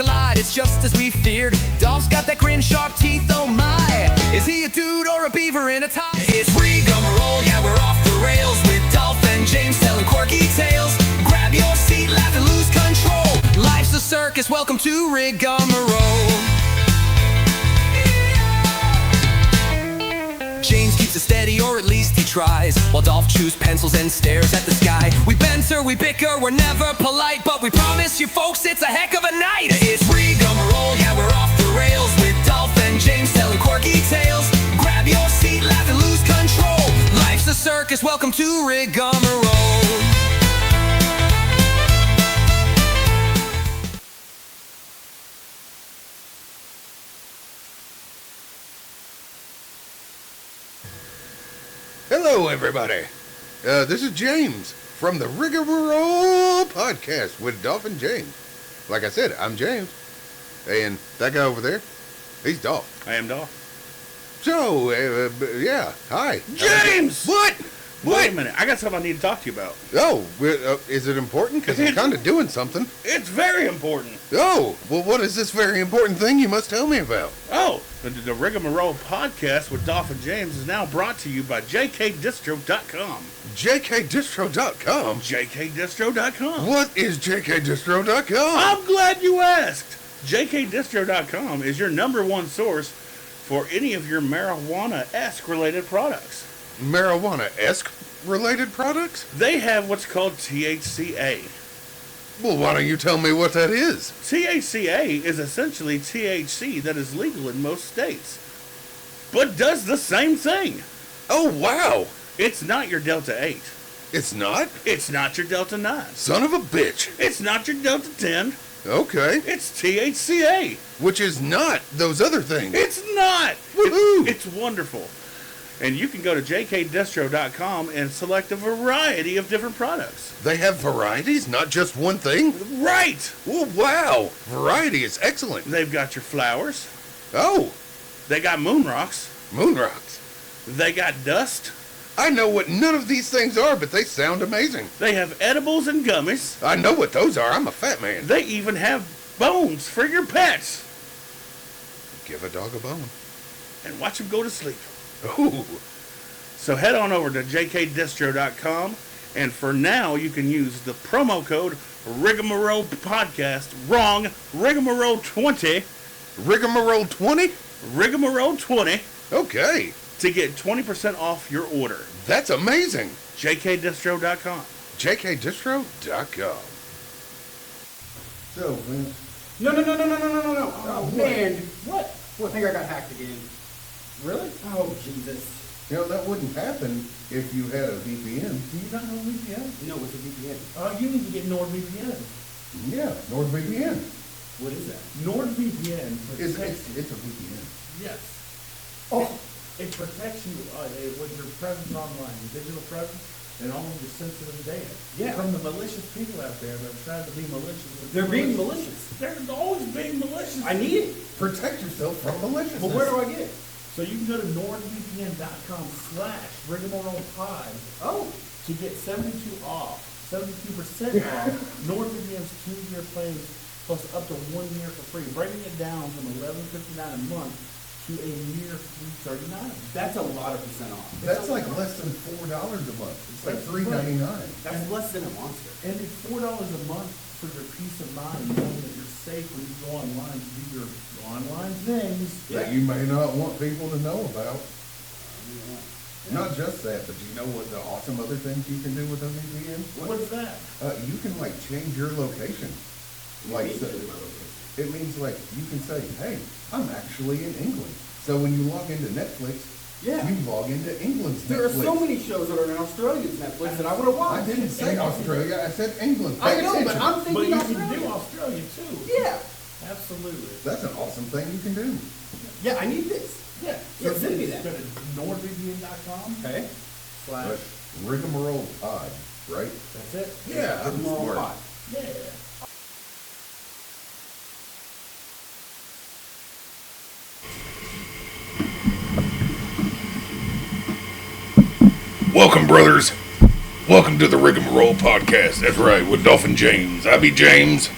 collide, it's just as we feared. Dolph's got that grin, sharp teeth, oh my. Is he a dude or a beaver in a tie? It's Rigamarole, yeah, we're off the rails with Dolph and James telling quirky tales. Grab your seat, laugh and lose control. Life's a circus, welcome to Rigamarole. James keeps it steady, or at least he tries, while Dolph chews pencils and stares at the sky. We banter, we bicker, we're never polite, but we promise you folks it's a heck of a night. It's Rigamarole, yeah, we're off the rails with Dolph and James telling quirky tales. Grab your seat, laugh and lose control. Life's a circus, welcome to Rigamarole. Hello, everybody. This is James from the Rigamarole podcast with Dolph and James. Like I said, I'm James. And that guy over there, he's Dolph. I am Dolph. So, yeah, hi. James! What? Wait a minute. I got something I need to talk to you about. Oh, is it important? Because I'm kind of doing something. It's very important. Oh, well, what is this very important thing you must tell me about? Oh, the Rigamarole podcast with Dolph and James is now brought to you by jkdistro.com. jkdistro.com? jkdistro.com. What is jkdistro.com? I'm glad you asked. jkdistro.com is your number one source for any of your marijuana-esque related products. Marijuana-esque related products? They have what's called THCA. Well, why don't you tell me what that is? THCA is essentially THC that is legal in most states, but does the same thing. Oh, wow. It's not your Delta 8. It's not? It's not your Delta 9. Son of a bitch. It's not your Delta 10. Okay. It's THCA. Which is not those other things. It's not. Woohoo! It's wonderful. And you can go to jkdistro.com and select a variety of different products. They have varieties, not just one thing? Right! Oh, wow. Variety is excellent. They've got your flowers. Oh, They got moon rocks. moon rocks. They got dust. I know what none of these things are, but they sound amazing. They have edibles and gummies. I know what those are. I'm a fat man. They even have bones for your pets. Give a dog a bone. And watch them go to sleep. Ooh. So head on over to jkdistro.com, and for now you can use the promo code Rigamarole Podcast. Wrong, Rigamarole 20. Rigamarole 20? Rigamarole 20 Okay. to get 20% off your order. That's amazing. jkdistro.com. jkdistro.com. So, Vince. No. Oh, man. What? Well, I think I got hacked again. Really? Oh, Jesus. You know, that wouldn't happen if you had a VPN. Do you not know VPN? No, it's a VPN. You need to get NordVPN. Yeah, NordVPN. What is that? NordVPN It's protects you. a VPN. Yes. Oh, It protects you with your presence online, your digital presence, and all of your sensitive data. Yeah. From the malicious people out there that are trying to be malicious. they're being malicious. They're always being malicious. I need it. Protect yourself from maliciousness. But where do I get it? So you can go to nordvpn.com/RigaMarolePod Oh, to get 72% off NordVPN's 2-year plans plus up to 1 year for free, bringing it down from $11.59 a month to a mere $3.39. that's a lot of percent off. That's like less than $4 a month. It's like $3.99. That's less than a monster. And it's $4 a month for your peace of mind, knowing that you're safe when you go online to do your online things. That you may not want people to know about. Not just that, but you know what the awesome other things you can do with a VPN? What is that? You can like change your location. Like, so, it means like you can say, hey, I'm actually in England. So when you log into Netflix, Yeah. you log into England's There Netflix. are so many shows that are on Australia's Netflix that I want to watch. I didn't say Australia, I said England. I Pay know, but attention. I'm But thinking you Australia. can do Australia too. Yeah. Absolutely. That's an awesome thing you can do. Yeah, I need this. Yeah. Yeah, send me that. Go to nordvpn.com. Okay. But Rigamarole Pod, right? That's it. Yeah, I'm Rigamarole smart. Pod. Yeah. Welcome, brothers. Welcome to the Rigamarole podcast. That's right, with Dolph and James. I be James,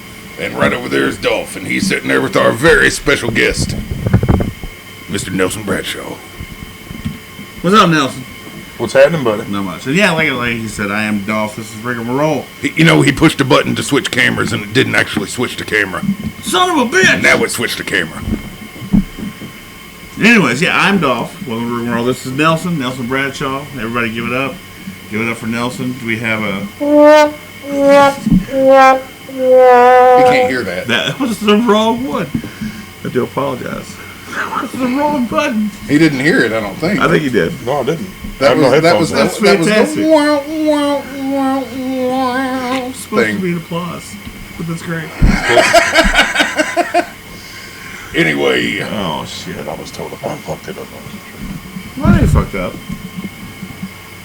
And right over there is Dolph, and he's sitting there with our very special guest, Mr. Nelson Bradshaw. What's up, Nelson? What's happening, buddy? Not much. And yeah, like he said, I am Dolph. This is Rigamarole. He pushed a button to switch cameras, and it didn't actually switch the camera. Son of a bitch! And now it switched the camera. Anyways, yeah, I'm Dolph. Welcome to Rigamarole. This is Nelson Bradshaw. Everybody give it up. Give it up for Nelson. Do we have a... You can't hear that. That was the wrong one. I do apologize. That was the wrong button. He didn't hear it, I don't think. I think he did. No, I didn't. That was That's that was fantastic. the It's supposed thing. to be an applause. But that's great. Anyway, Oh, shit. I was told I fucked it up. Well, I fucked up.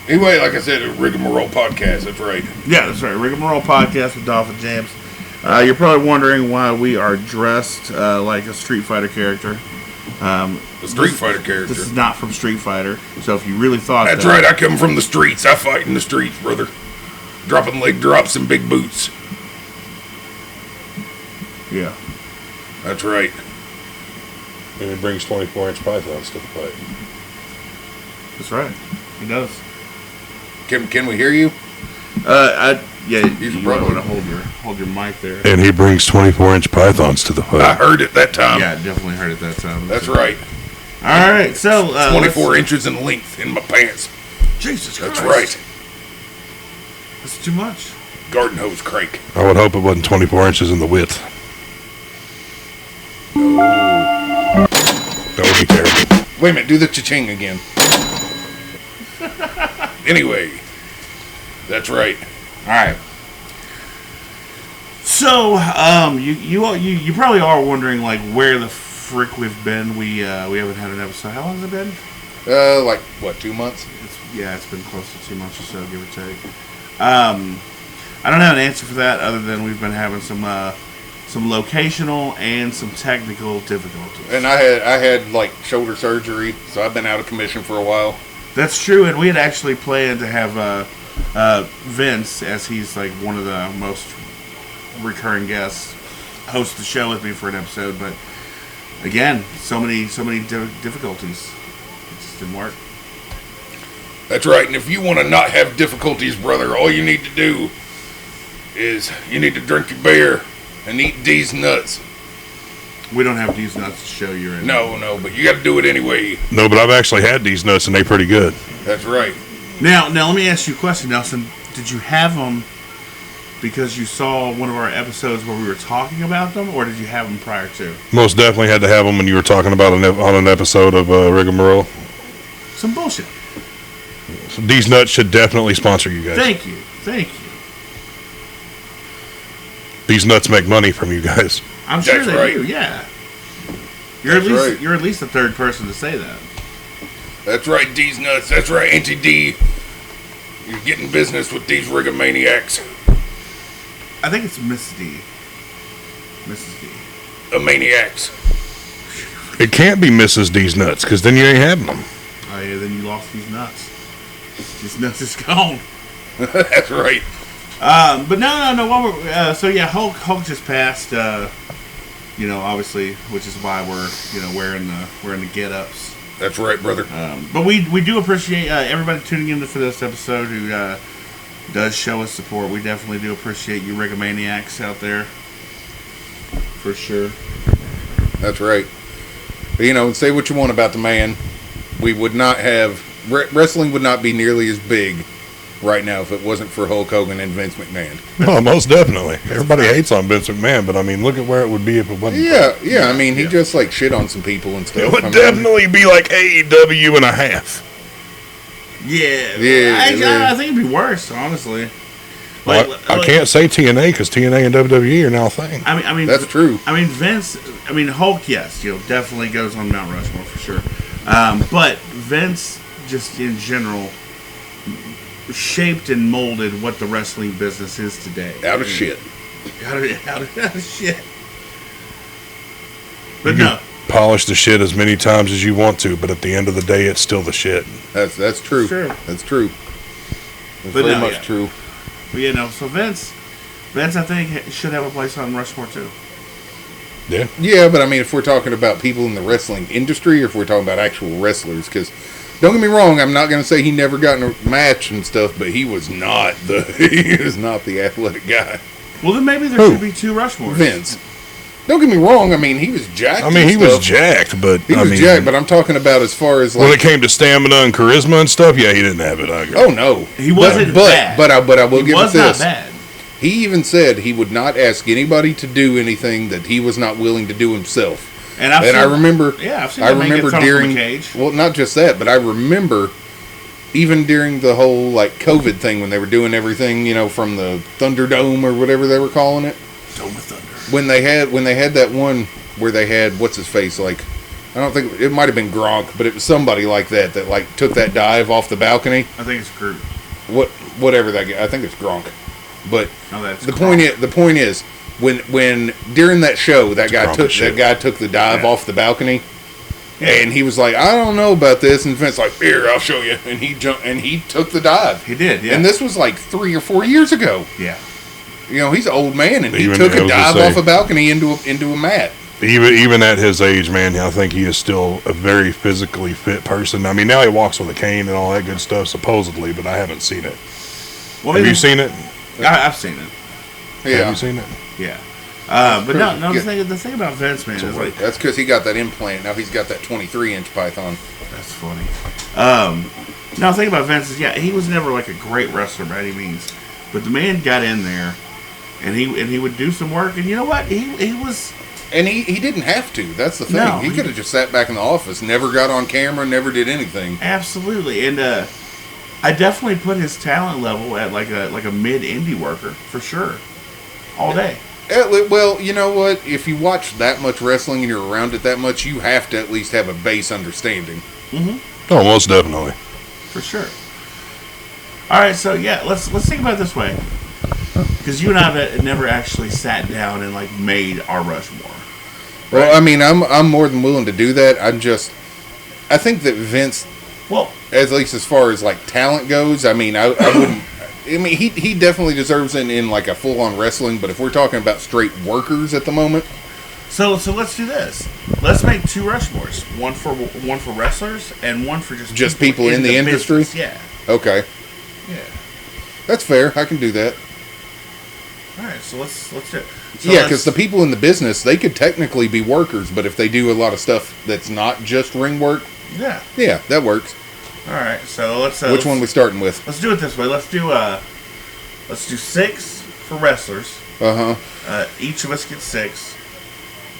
anyway, like I said, a Rigamarole podcast. That's right. Yeah, that's right. Rigamarole podcast with Dolph and James. You're probably wondering why we are dressed like a Street Fighter character. The Street Fighter character. This is not from Street Fighter. So if you really thought That's right. I come from the streets. I fight in the streets, brother. Dropping leg drops and big boots. Yeah. That's right. And he brings 24-inch pythons to the fight. That's right. He does. Can we hear you? Yeah, You should you might probably- want to hold your mic there. And he brings 24-inch pythons to the I fight. heard it that time. Yeah, definitely heard it that time. That's right. All right, so 24 inches in length in my pants. Jesus Christ. That's right. That's too much. Garden hose crank. I would hope it wasn't 24 inches in the width. That would be terrible. Wait a minute. Do the cha-ching again. Anyway. That's right. All right. So, you probably are wondering like where the frick we've been. We haven't had an episode. How long has it been? Like, what, 2 months? It's been close to 2 months or so, give or take. I don't have an answer for that other than we've been having some locational and some technical difficulties. And I had like shoulder surgery, so I've been out of commission for a while. That's true, and we had actually planned to have Vince, as he's like one of the most recurring guests, host the show with me for an episode, but again, so many difficulties. It just didn't work. That's right. And if you want to not have difficulties, brother, all you need to do is you need to drink your beer and eat these nuts. We don't have these nuts to show you. No, but you got to do it anyway. No, but I've actually had these nuts and they're pretty good. That's right. Now let me ask you a question, Nelson. Did you have them because you saw one of our episodes where we were talking about them, or did you have them prior to? Most definitely had to have them when you were talking about on an episode of Rigamarole. Some bullshit. So these nuts should definitely sponsor you guys. Thank you. These nuts make money from you guys. I'm sure That's they right. do. Yeah. That's right. You're at least the third person to say that. That's right, D's nuts. That's right, Auntie D. You're getting business with these rigamaniacs. I think it's Mrs. D. Maniacs. It can't be Mrs. D's nuts, because then you ain't having them. Oh yeah, then you lost these nuts. These nuts is gone. That's right. But no. So yeah, Hulk just passed. Obviously, which is why we're wearing the get-ups. That's right, brother. But we do appreciate everybody tuning in for this episode who does show us support. We definitely do appreciate you Rigamaniacs out there. For sure. That's right. But, say what you want about the man. We would not have... Wrestling would not be nearly as big right now if it wasn't for Hulk Hogan and Vince McMahon. Oh, most definitely. Everybody hates on Vince McMahon, but I mean, look at where it would be if it wasn't. Yeah. I mean, he just, shit on some people and stuff. It would I mean, definitely be like AEW and a half. Yeah. I think it'd be worse, honestly. Well, I can't say TNA because TNA and WWE are now a thing. I mean, that's true. I mean, Hulk, yes, definitely goes on Mount Rushmore for sure. But Vince, just in general, shaped and molded what the wrestling business is today. Out of shit. Out of shit. But You no. can polish the shit as many times as you want to, but at the end of the day, it's still the shit. That's true. Sure. That's true. That's But very no, much yeah. true. But so Vince, Vince, I think, should have a place on Rushmore too. Yeah. Yeah, but I mean, if we're talking about people in the wrestling industry, or if we're talking about actual wrestlers, because don't get me wrong, I'm not going to say he never got in a match and stuff, but he was not the athletic guy. Well, then maybe there Who? should be 2 Rushmores. Vince. Don't get me wrong. I mean, he was jacked. I mean, and he was stuff. jacked, but He I was mean, jacked, but I'm talking about as far as when like. it came to stamina and charisma and stuff, yeah, he didn't have it. I agree. Oh no, He wasn't but, bad. But I will He give was it not this. bad. He even said he would not ask anybody to do anything that he was not willing to do himself. And I remember, I've seen I him make it remember thrown from during, the cage. well, not just that, but I remember even during the whole like COVID thing when they were doing everything, you know, from the Thunderdome or whatever they were calling it. Dome of Thunder. When they had that one where they had what's his face, like I don't think it might have been Gronk, but it was somebody like that like took that dive off the balcony. I think it's Groot. Whatever that guy, I think it's Gronk. But No, that's the Gronk. point is when during that show that guy Gronk shit. took the dive Yeah. off the balcony. Yeah. And he was like, I don't know about this, and Vince like, here, I'll show you. And he jumped and he took the dive. He did, yeah. And this was like 3 or 4 years ago. Yeah. You know, he's an old man, and he Even- took I a was gonna dive say- off a balcony into a mat. Even at his age, man, I think he is still a very physically fit person. I mean, now he walks with a cane and all that good stuff, supposedly, but I haven't seen it. Well, Have you seen it? I've seen it. Have Yeah, you seen it? Yeah. But no, Yeah. the thing about Vince, man, is like, that's because he got that implant. Now he's got that 23-inch python. that's funny. No, the thing about Vince is, yeah, he was never like a great wrestler by any means, but the man got in there, and he would do some work, and you know what? He was. And he didn't have to. That's the thing. No, he he- could have just sat back in the office, never got on camera, never did anything. Absolutely, and I definitely put his talent level at like a mid indie worker for sure, all day. Well, you know what? If you watch that much wrestling and you're around it that much, you have to at least have a base understanding. Oh, most definitely. For sure. All right, so yeah, let's think about it this way, because you and I have never actually sat down and like made our Rushmore. Well, I mean, I'm more than willing to do that. I think that Vince, Well, at least as far as like talent goes, I mean, I wouldn't. I mean, he definitely deserves it in like a full on wrestling. But if we're talking about straight workers at the moment, so let's do this. Let's make 2 Rushmores, one for wrestlers and one for just people in the industry? business. Yeah, okay, yeah. that's fair. I can do that. All right, so let's do it. So Yeah, because the people in the business, they could technically be workers, but if they do a lot of stuff that's not just ring work, yeah. yeah, that works. All right, so let's. Which one we starting with? Let's do it this way. Let's do 6 for wrestlers. Each of us gets 6.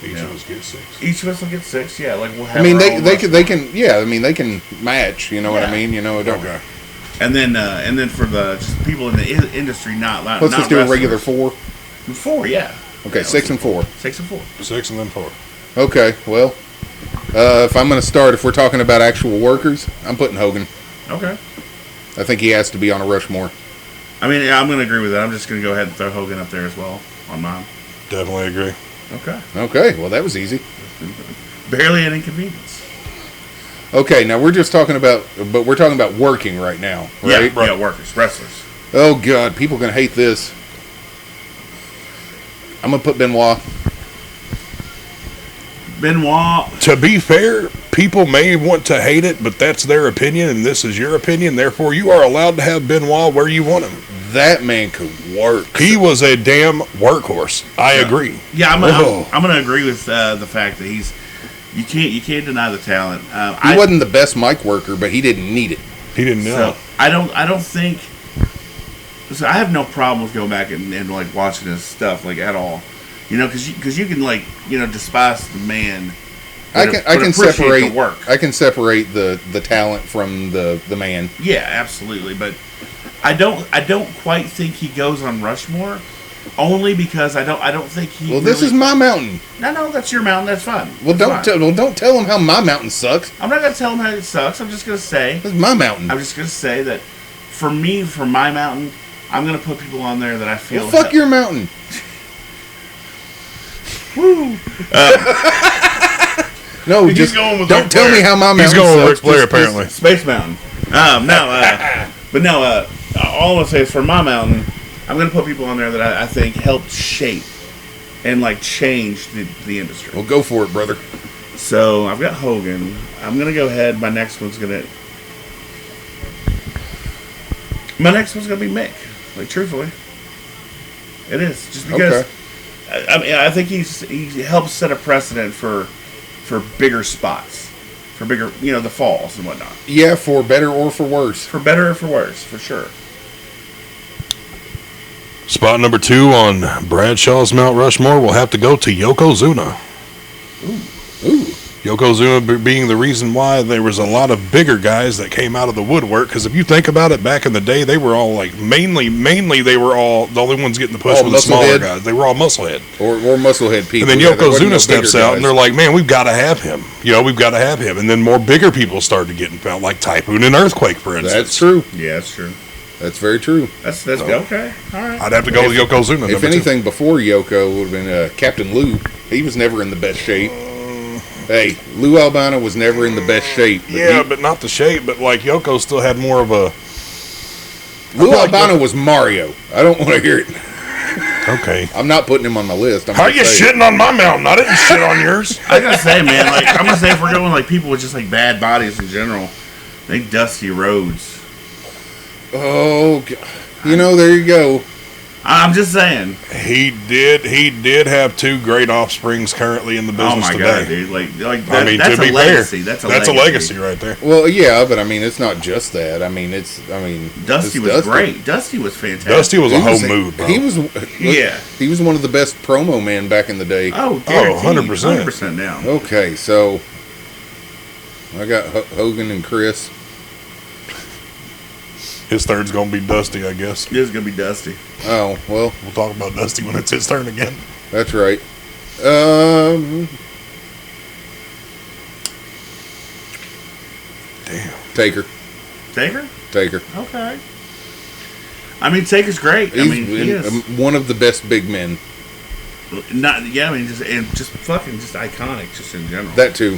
Each of us get 6. Each of us will get 6. Yeah, like we'll have. I mean, our they own they Rushmore. can yeah. I mean, they can match. You know what I Yeah. mean? You know, don't. Okay. And then for the just people in the industry, not Let's not just do a wrestlers. regular 4. 4, yeah. Okay, 6 and 4. 6 and 4. 6 and then 4. Okay, well, if I'm going to start, if we're talking about actual workers, I'm putting Hogan. Okay. I think he has to be on a Rushmore. I mean, yeah, I'm going to agree with that. I'm just going to go ahead and throw Hogan up there as well on mine. Definitely agree. Okay. Okay, well, that was easy. Barely an inconvenience. Okay, now we're talking about working right now, right? Yeah, yeah, workers, wrestlers. Oh, God, people are going to hate this. I'm going to put Benoit. Benoit. To be fair, people may want to hate it, but that's their opinion, and this is your opinion. Therefore, you are allowed to have Benoit where you want him. That man could work. He was a damn workhorse. I agree. Yeah, I'm Whoa. going to agree with the fact that he's. You can't deny the talent. He wasn't the best mic worker, but he didn't need it. He didn't know. So I don't think. So I have no problem with going back and like watching his stuff like at all, you know, because you can like despise the man. I but can appreciate separate the work. I can separate the talent from the man. Yeah, absolutely, but I don't quite think he goes on Rushmore, only because I don't think he. Well, this is my mountain. No, that's your mountain. That's fine. Well, That's fine. don't tell him how my mountain sucks. I'm not gonna tell him how it sucks. I'm just gonna say. This is my mountain. I'm just gonna say that for me, for my mountain, I'm gonna put people on there that I feel. Well, fuck your mountain. Woo. No, He's just going with don't Ric tell me Flair. how my mountain He's going with sucks. Ric Flair, Just- apparently. Space Mountain. But no. All I'm gonna say is for my mountain, I'm going to put people on there that I think helped shape and like change the industry. Well, go for it, brother. So I've got Hogan. I'm going to go ahead. My next one's going to be Mick. Like, truthfully. It is. Just because, I think he helps set a precedent for bigger spots. For bigger, the falls and whatnot. Yeah, for better or for worse. For better or for worse, for sure. Spot number 2 on Bradshaw's Mount Rushmore will have to go to Yokozuna. Ooh. Yokozuna being the reason why there was a lot of bigger guys that came out of the woodwork. Because if you think about it, back in the day, they were all like mainly they were all the only ones getting the push All were the smaller musclehead? guys. They were all musclehead. Or musclehead people. And then Yeah, there wasn't Yokozuna no steps bigger out, guys. and they're like, "Man, we've got to have him. We've got to have him." And then more bigger people started getting found, like Typhoon and Earthquake, for instance. That's true. Yeah, that's true. That's very true. That's okay. All right. I'd have to go with Yokozuna. If number 2. anything, before Yoko would have been Captain Lou. He was never in the best shape. Hey, Lou Albano was never in the best shape. But not the shape. But like Yoko still had more of a. Lou Albano was Mario. I don't want to hear it. Okay. I'm not putting him on my list. How are you shitting on my mountain? I didn't shit on yours. I gotta say, man, I'm gonna say if we're going like people with just like bad bodies in general, I think Dusty Rhodes. Oh, there you go. I'm just saying. He did have 2 great offsprings currently in the business Oh my today. god, dude! That's to a be legacy. fair, That's a legacy right there. Well, yeah, but I mean, it's not just that. Dusty was great. Dusty was fantastic. Dusty was a He whole was- mood, bro. He was, Yeah. he was one of the best promo men back in the day. Oh, guaranteed. 100%. 100% down. Okay, so I got Hogan and Chris. His third's gonna be Dusty, I guess. It is gonna be Dusty. Oh, well, We'll talk about Dusty when it's his turn again. that's right. Damn. Taker. Taker? Okay. I mean, Taker's great. He is. One of the best big men. Just fucking iconic, just in general. That too.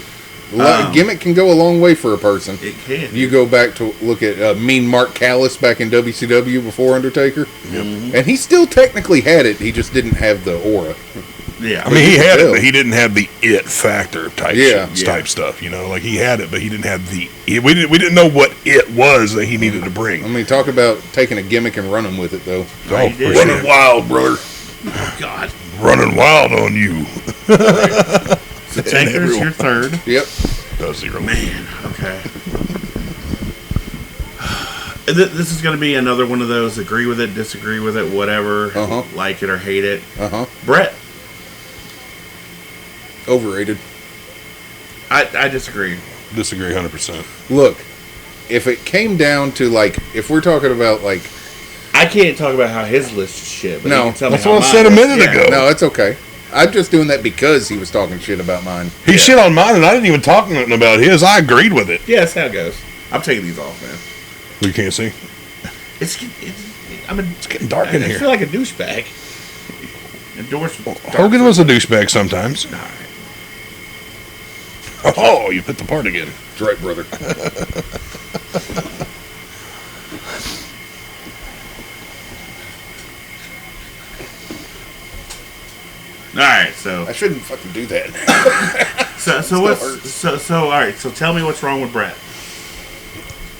Gimmick can go a long way for a person. It can. You go back to look at Mean Mark Callis back in WCW before Undertaker. Yep. And he still technically had it. He just didn't have the aura. Yeah. I mean, he had it, tell. but he didn't have the it factor type Yeah. type stuff. Like he had it, but he didn't have the it. We didn't know what it was that he needed to bring. I mean, talk about taking a gimmick and running with it, though. Oh, he did. for sure. wild, brother. God. Running wild on you. So Taker's your third. Yep. Dusty Rhodes. Man, okay. This is going to be another one of those agree with it, disagree with it, whatever, Uh-huh. like it or hate it. Uh-huh. Brett, Overrated. I disagree. Disagree 100%. Look, if it came down to, if we're talking about, I can't talk about how his list is shit, but No, you can tell me that's how what I mine said a is. minute Yeah. ago. no, it's okay. I'm just doing that because he was talking shit about mine. He shit on mine, and I didn't even talk nothing about his. I agreed with it. Yeah, that's how it goes. I'm taking these off, man. We can't see. It's getting dark in I here. feel like a douchebag. Endorsement. Hogan was a douchebag sometimes. All right. Oh, you hit the part again. That's right, brother. All right, so I shouldn't fucking do that. all right. So tell me what's wrong with Brett.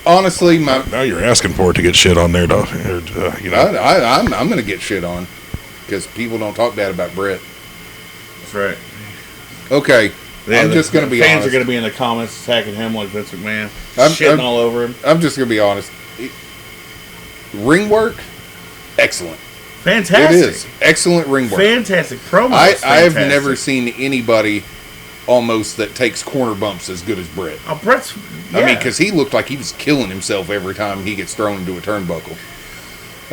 Honestly, Now you're asking for it to get shit on there, though. I'm going to get shit on because people don't talk bad about Brett. That's right. Okay, Yeah, I'm just going to be fans honest. are going to be in the comments attacking him like Vince McMahon, I'm- shitting I'm- all over him. I'm just going to be honest. Ring work, excellent. Fantastic. It is excellent ring work. Fantastic promo. I've never seen anybody almost that takes corner bumps as good as Brett. Oh, Brett's. Yeah. I mean, because he looked like he was killing himself every time he gets thrown into a turnbuckle.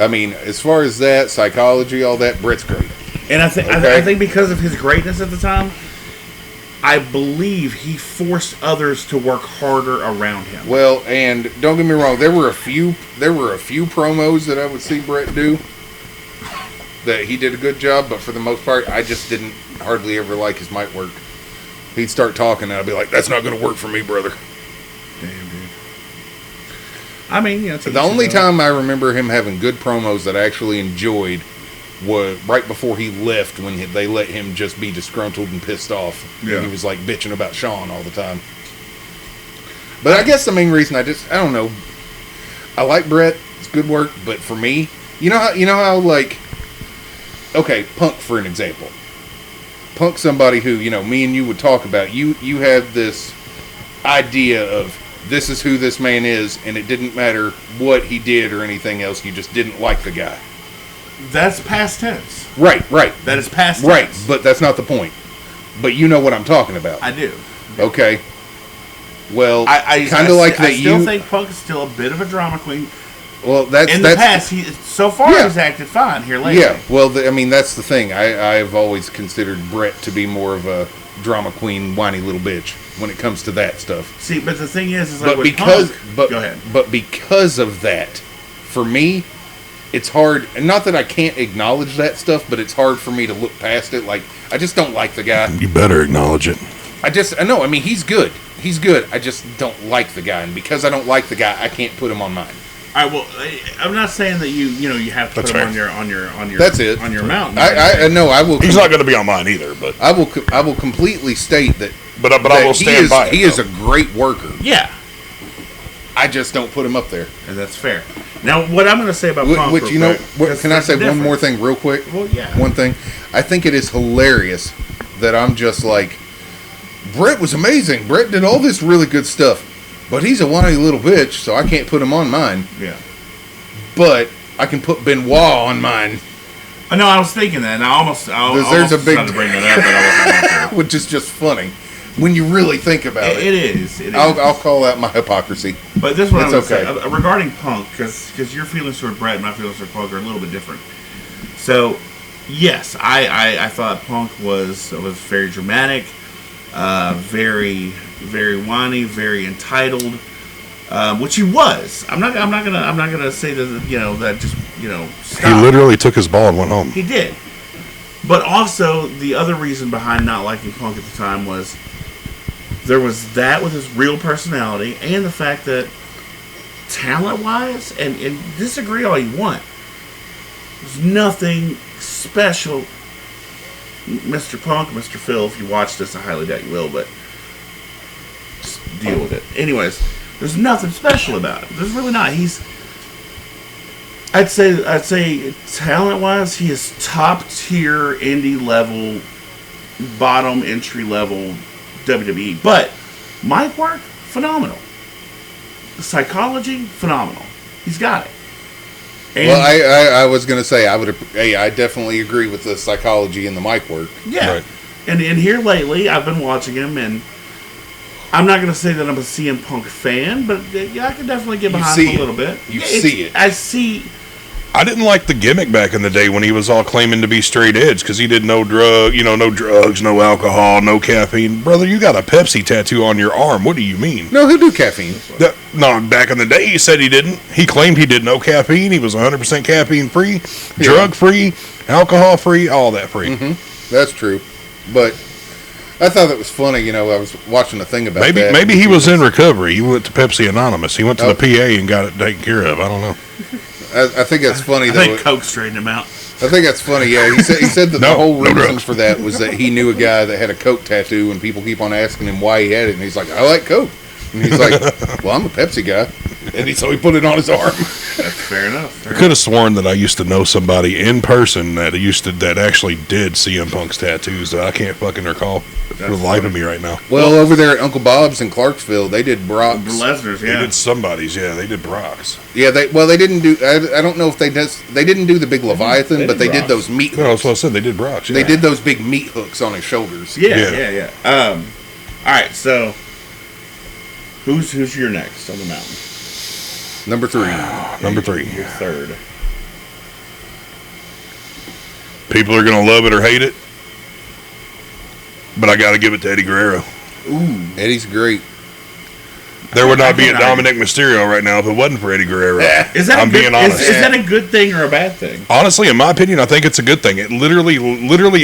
I mean, as far as that, psychology, all that, Brett's great. And I think Okay. I think because of his greatness at the time, I believe he forced others to work harder around him. Well, and don't get me wrong, there were a few promos that I would see Brett do that he did a good job, but for the most part, I just didn't hardly ever like his mic work. He'd start talking, and I'd be like, "That's not going to work for me, brother." Damn, dude. I mean, you know, The only time I remember him having good promos that I actually enjoyed was right before he left, when they let him just be disgruntled and pissed off. Yeah. And he was like bitching about Sean all the time. But I guess the main reason I don't know. I like Brett. It's good work, but for me, you know how like, okay, Punk for an example. Punk's somebody who, you know, me and you would talk about. You had this idea of this is who this man is, and it didn't matter what he did or anything else. You just didn't like the guy. That's past tense. Right. That is past tense. Right, but that's not the point. But you know what I'm talking about. I do. Okay. Well, I kind of like that. I still think Punk is still a bit of a drama queen. Well, that's in the past. So far, Yeah. he's acted fine here lately. Yeah. Well, I mean, that's the thing. I've always considered Brett to be more of a drama queen, whiny little bitch when it comes to that stuff. See, but the thing is like But with because, Punk, go ahead. But because of that, for me, it's hard. And not that I can't acknowledge that stuff, but it's hard for me to look past it. Like, I just don't like the guy. You better acknowledge it. I know. I mean, he's good. He's good. I just don't like the guy, and because I don't like the guy, I can't put him on mine. All right. Well, I'm not saying that you have to That's put him fair. on your. That's it. On your mountain. I know. I will. He's not going to be on mine either, but I will completely state that. but I will he stand is, by it. He is though. a great worker. Yeah, I just don't put him up there. and that's fair. Now, what I'm going to say about Punk, Which, real you know, quick, can I say there's a one more difference. thing real quick? Well, yeah. One thing. I think it is hilarious that I'm just like, Brett was amazing. Brett did all this really good stuff. But he's a whiny little bitch, so I can't put him on mine. Yeah. But I can put Benoit on mine. No, I was thinking that, and I almost There's a big- tried to bring that up, but I wasn't going to. Which is just funny. When you really think about it. It is. I'll call that my hypocrisy. But this is what I'm It's going to okay. say. Regarding Punk, because your feelings toward Brett and my feelings toward Punk are a little bit different. So, yes, I thought Punk was very dramatic, very, very whiny, very entitled, which he was. I'm not gonna say that that just He stop. literally took his ball and went home. He did. But also, the other reason behind not liking Punk at the time was there was that with his real personality and the fact that talent-wise, and disagree all you want, there's nothing special. Mr. Punk, Mr. Phil, if you watch this, I highly doubt you will, but just deal with it. Anyways, there's nothing special about him. There's really not. I'd say talent-wise, he is top-tier indie level, bottom entry level WWE. But mic work, phenomenal. The psychology, phenomenal. He's got it. And Well, I was going to say, I definitely agree with the psychology and the mic work. yeah. Right. And here lately, I've been watching him, and I'm not going to say that I'm a CM Punk fan, but yeah, I can definitely get behind see him a it. little bit. You Yeah, see it. I see. I didn't like the gimmick back in the day when he was all claiming to be straight edge because he did no drugs, no alcohol, no caffeine. Brother, you got a Pepsi tattoo on your arm. What do you mean? No, he'll do caffeine. No, back in the day he said he didn't. He claimed he did no caffeine. He was 100% caffeine free, drug free, alcohol free, all that free. Mm-hmm. That's true. But I thought it was funny. I was watching a thing about that. Maybe he was in recovery. He went to Pepsi Anonymous. He went to the PA and got it taken care of. I don't know. I think that's funny, I though. think Coke straightened him out. I think that's funny, yeah. He said that the whole no reason drugs. for that was that he knew a guy that had a Coke tattoo, and people keep on asking him why he had it, and he's like, I like Coke. And he's like, well, I'm a Pepsi guy. And so he put it on his arm. That's fair enough. I could have sworn that I used to know somebody in person that actually did CM Punk's tattoos. I can't fucking recall for the life of me right now. Well, over there at Uncle Bob's in Clarksville, they did Brock's. Lesnar's, They yeah. did somebody's, yeah. They did Brock's. Yeah, they didn't do. I don't know if they didn't do the big Leviathan, They but did they did Brock's. those meat No, hooks. that's what I said. They did Brock's. Yeah. They did those big meat hooks on his shoulders. Yeah. All right, so who's your next on the mountain? Number 3. Number 3. Your third. People are going to love it or hate it, but I got to give it to Eddie Guerrero. Eddie's great. There would I not be a can- Dominic Mysterio right now if it wasn't for Eddie Guerrero. Is that I'm a good, being honest. Is that a good thing or a bad thing? Honestly, in my opinion, I think it's a good thing. It literally,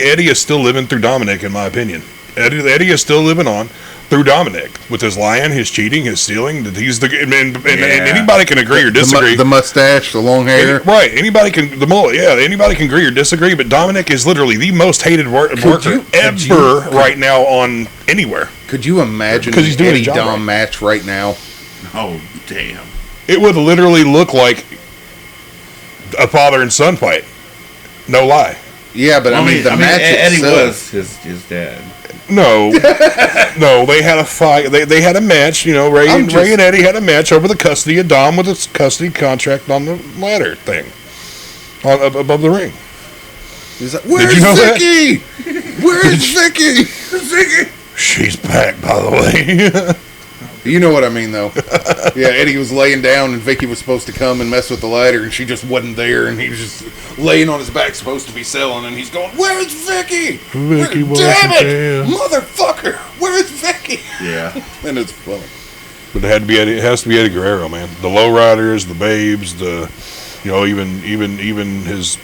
Eddie is still living through Dominic, in my opinion. Eddie is still living on. through Dominic with his lying, his cheating, his stealing. That he's and anybody can agree or disagree. The mustache, the long hair. Right. Anybody can the mullet. Yeah. Anybody can agree or disagree. But Dominic is literally the most hated worker ever right now on anywhere. Could you imagine Because he's doing Eddie his job Dom right. match right now? Oh, damn. It would literally look like a father and son fight. No lie. Yeah, but I mean, the match Eddie itself. was his dad. No, no, they had a fight. They had a match. You know, Ray and Eddie had a match over the custody of Dom with a custody contract on the ladder thing, above the ring. He's like, "Where's you know Vicky? Where's Vicky? Vicky." She's back, by the way. You know what I mean, though. Yeah, Eddie was laying down, and Vicky was supposed to come and mess with the ladder, and she just wasn't there, and he was just laying on his back, supposed to be selling, and he's going, "Where's Vicky? Vicky wasn't Damn it, there." Motherfucker! Where's Vicky?" Yeah. And it's funny. But it has to be Eddie Guerrero, man. The lowriders, the babes, even his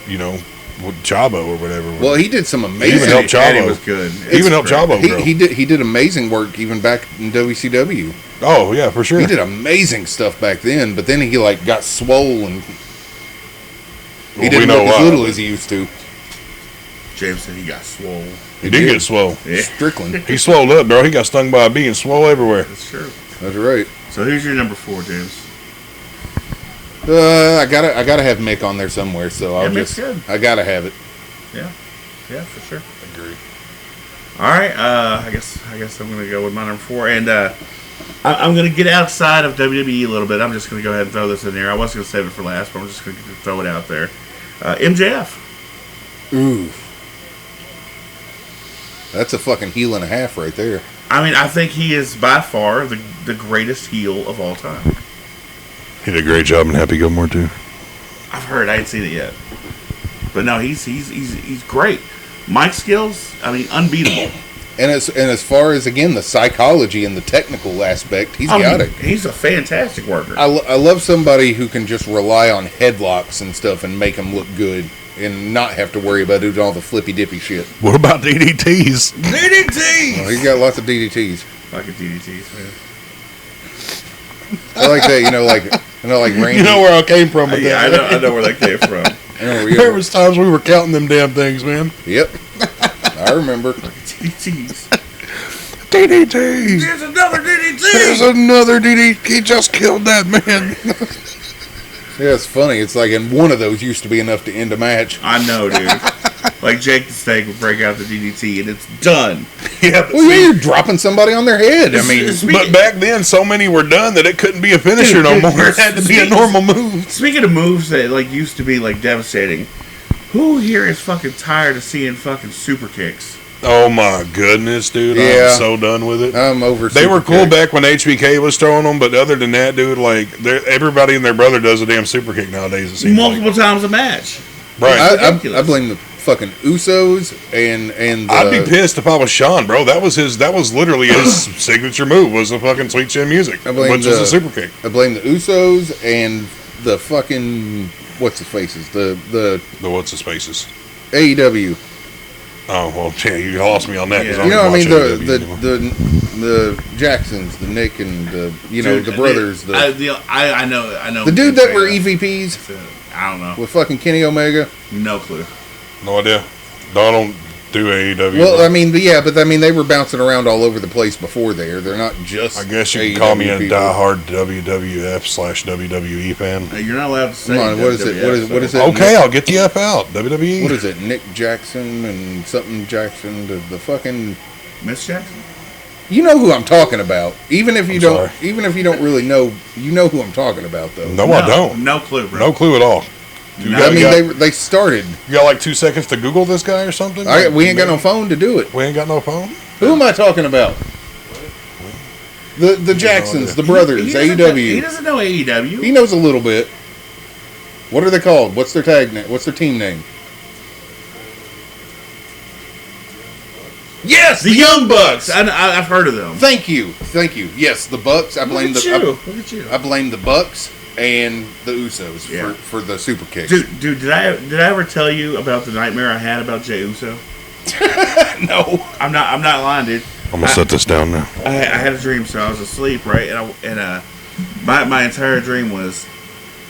Chavo or whatever. Well, he did some amazing. Even helped Eddie Chavo. was good. Even helped Chavo grow. He did amazing work even back in WCW. Oh yeah, for sure. He did amazing stuff back then, but then he got swole and he Well, didn't we know look as why, little but- as he used to. James said he got swole. He did get swole. Yeah, Strickland. He swole up, bro. He got stung by a bee and swole everywhere. that's true. That's right. So here's your number 4, James. I gotta have Mick on there somewhere, so I'll Mick's good. I gotta have it. Yeah, for sure. Agree. All right, I guess I'm gonna go with my number 4, and I'm gonna get outside of WWE a little bit. I'm just gonna go ahead and throw this in there. I was gonna save it for last, but I'm just gonna throw it out there. MJF. Ooh, that's a fucking heel and a half right there. I mean, I think he is by far the greatest heel of all time. He did a great job in Happy Gilmore too. I've heard. I ain't seen it yet, but no, he's great. Mic skills, I mean, unbeatable. And as far as again the psychology and the technical aspect, he's got it. He's a fantastic worker. I love somebody who can just rely on headlocks and stuff and make them look good and not have to worry about doing all the flippy dippy shit. What about DDTs? DDT. Well, he's got lots of DDTs. Fucking DDTs, man. I like that, like Randy. You know where I came from with Yeah, that. I know where that came from. There was times we were counting them damn things, man. Yep, I remember. DDTs. DDTs. There's another DDT. There's another DDT. He just killed that man. Yeah, it's funny. It's like, and one of those used to be enough to end a match. I know, dude. Like Jake the Snake would break out the DDT and it's done. Yeah, but Well, yeah, you're dropping somebody on their head. I mean, but back then, so many were done that it couldn't be a finisher no more. It had to be a normal move. Speaking of moves that like used to be like devastating, who here is fucking tired of seeing fucking super kicks? Oh my goodness, dude! Yeah. I'm so done with it. I'm over. They were cool Superkick. back when HBK was throwing them, but other than that, dude, like everybody and their brother does a damn super kick nowadays. It seems Multiple times a match. like. Right. I blame the fucking Usos and I'd be pissed if I was Sean, bro. That was literally his signature move was the fucking Sweet Chin Music, I blame which was a super kick. I blame the Usos and the fucking what's his faces the The what's his faces? AEW. Oh well, yeah, you lost me on that. 'cause Yeah. I You know, don't what I mean watch AEW anymore. the Jacksons, the Nick and the Dude, the brothers, I know. the dude that were EVPs I don't know. with fucking Kenny Omega. No clue. No idea. No, I don't do AEW. Well, I mean, they were bouncing around all over the place before there. They're not just. I guess you AEW can call me a people. diehard WWF/WWE fan. Hey, you're not allowed to say. Come on, what is it? WWF, What is so- it? Okay, I'll get the F out. WWE. What is it? Nick Jackson and something Jackson. The fucking. Miss Jackson? You know who I'm talking about. Even if you I'm don't. sorry. Even if you don't really know, you know who I'm talking about, though. No, I don't. No clue, bro. No clue at all. You No, got, I mean, you got, they started. you got like 2 seconds to Google this guy or something? We ain't got no phone to do it. We ain't got no phone? Who am I talking about? The Jacksons, the brothers, He doesn't know AEW. AEW. He knows a little bit. What are they called? What's their tag name? What's their team name? Yes, The Young Bucks. I've heard of them. Thank you. Yes, the Bucks. I blame Look at you. I blame the Bucks and the Usos Yeah. for the super kicks. Dude, did I ever tell you about the nightmare I had about Jey Uso? No. I'm not lying, dude. I'm gonna set this down now. I had a dream, so I was asleep, right? My entire dream was,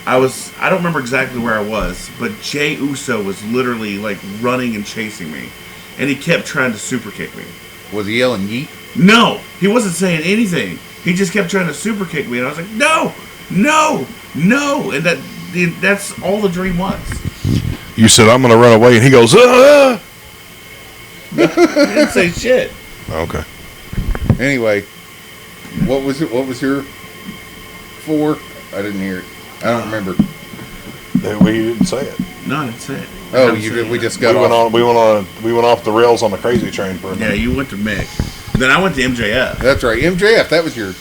I don't remember exactly where I was, but Jey Uso was literally like running and chasing me, and he kept trying to super kick me. Was he yelling yeet? No, he wasn't saying anything. He just kept trying to super kick me, and I was like, no, and that's all the dream was. You said I'm gonna run away, and he goes, ah! He didn't say shit. Okay. Anyway, what was it? What was your 4? I didn't hear it. I don't remember. We didn't say it. No, I didn't say it. Oh, you did. We just got off. We went off the rails on the crazy train for a minute. Yeah, you went to Mick. Then I went to MJF. That's right, MJF. That was your.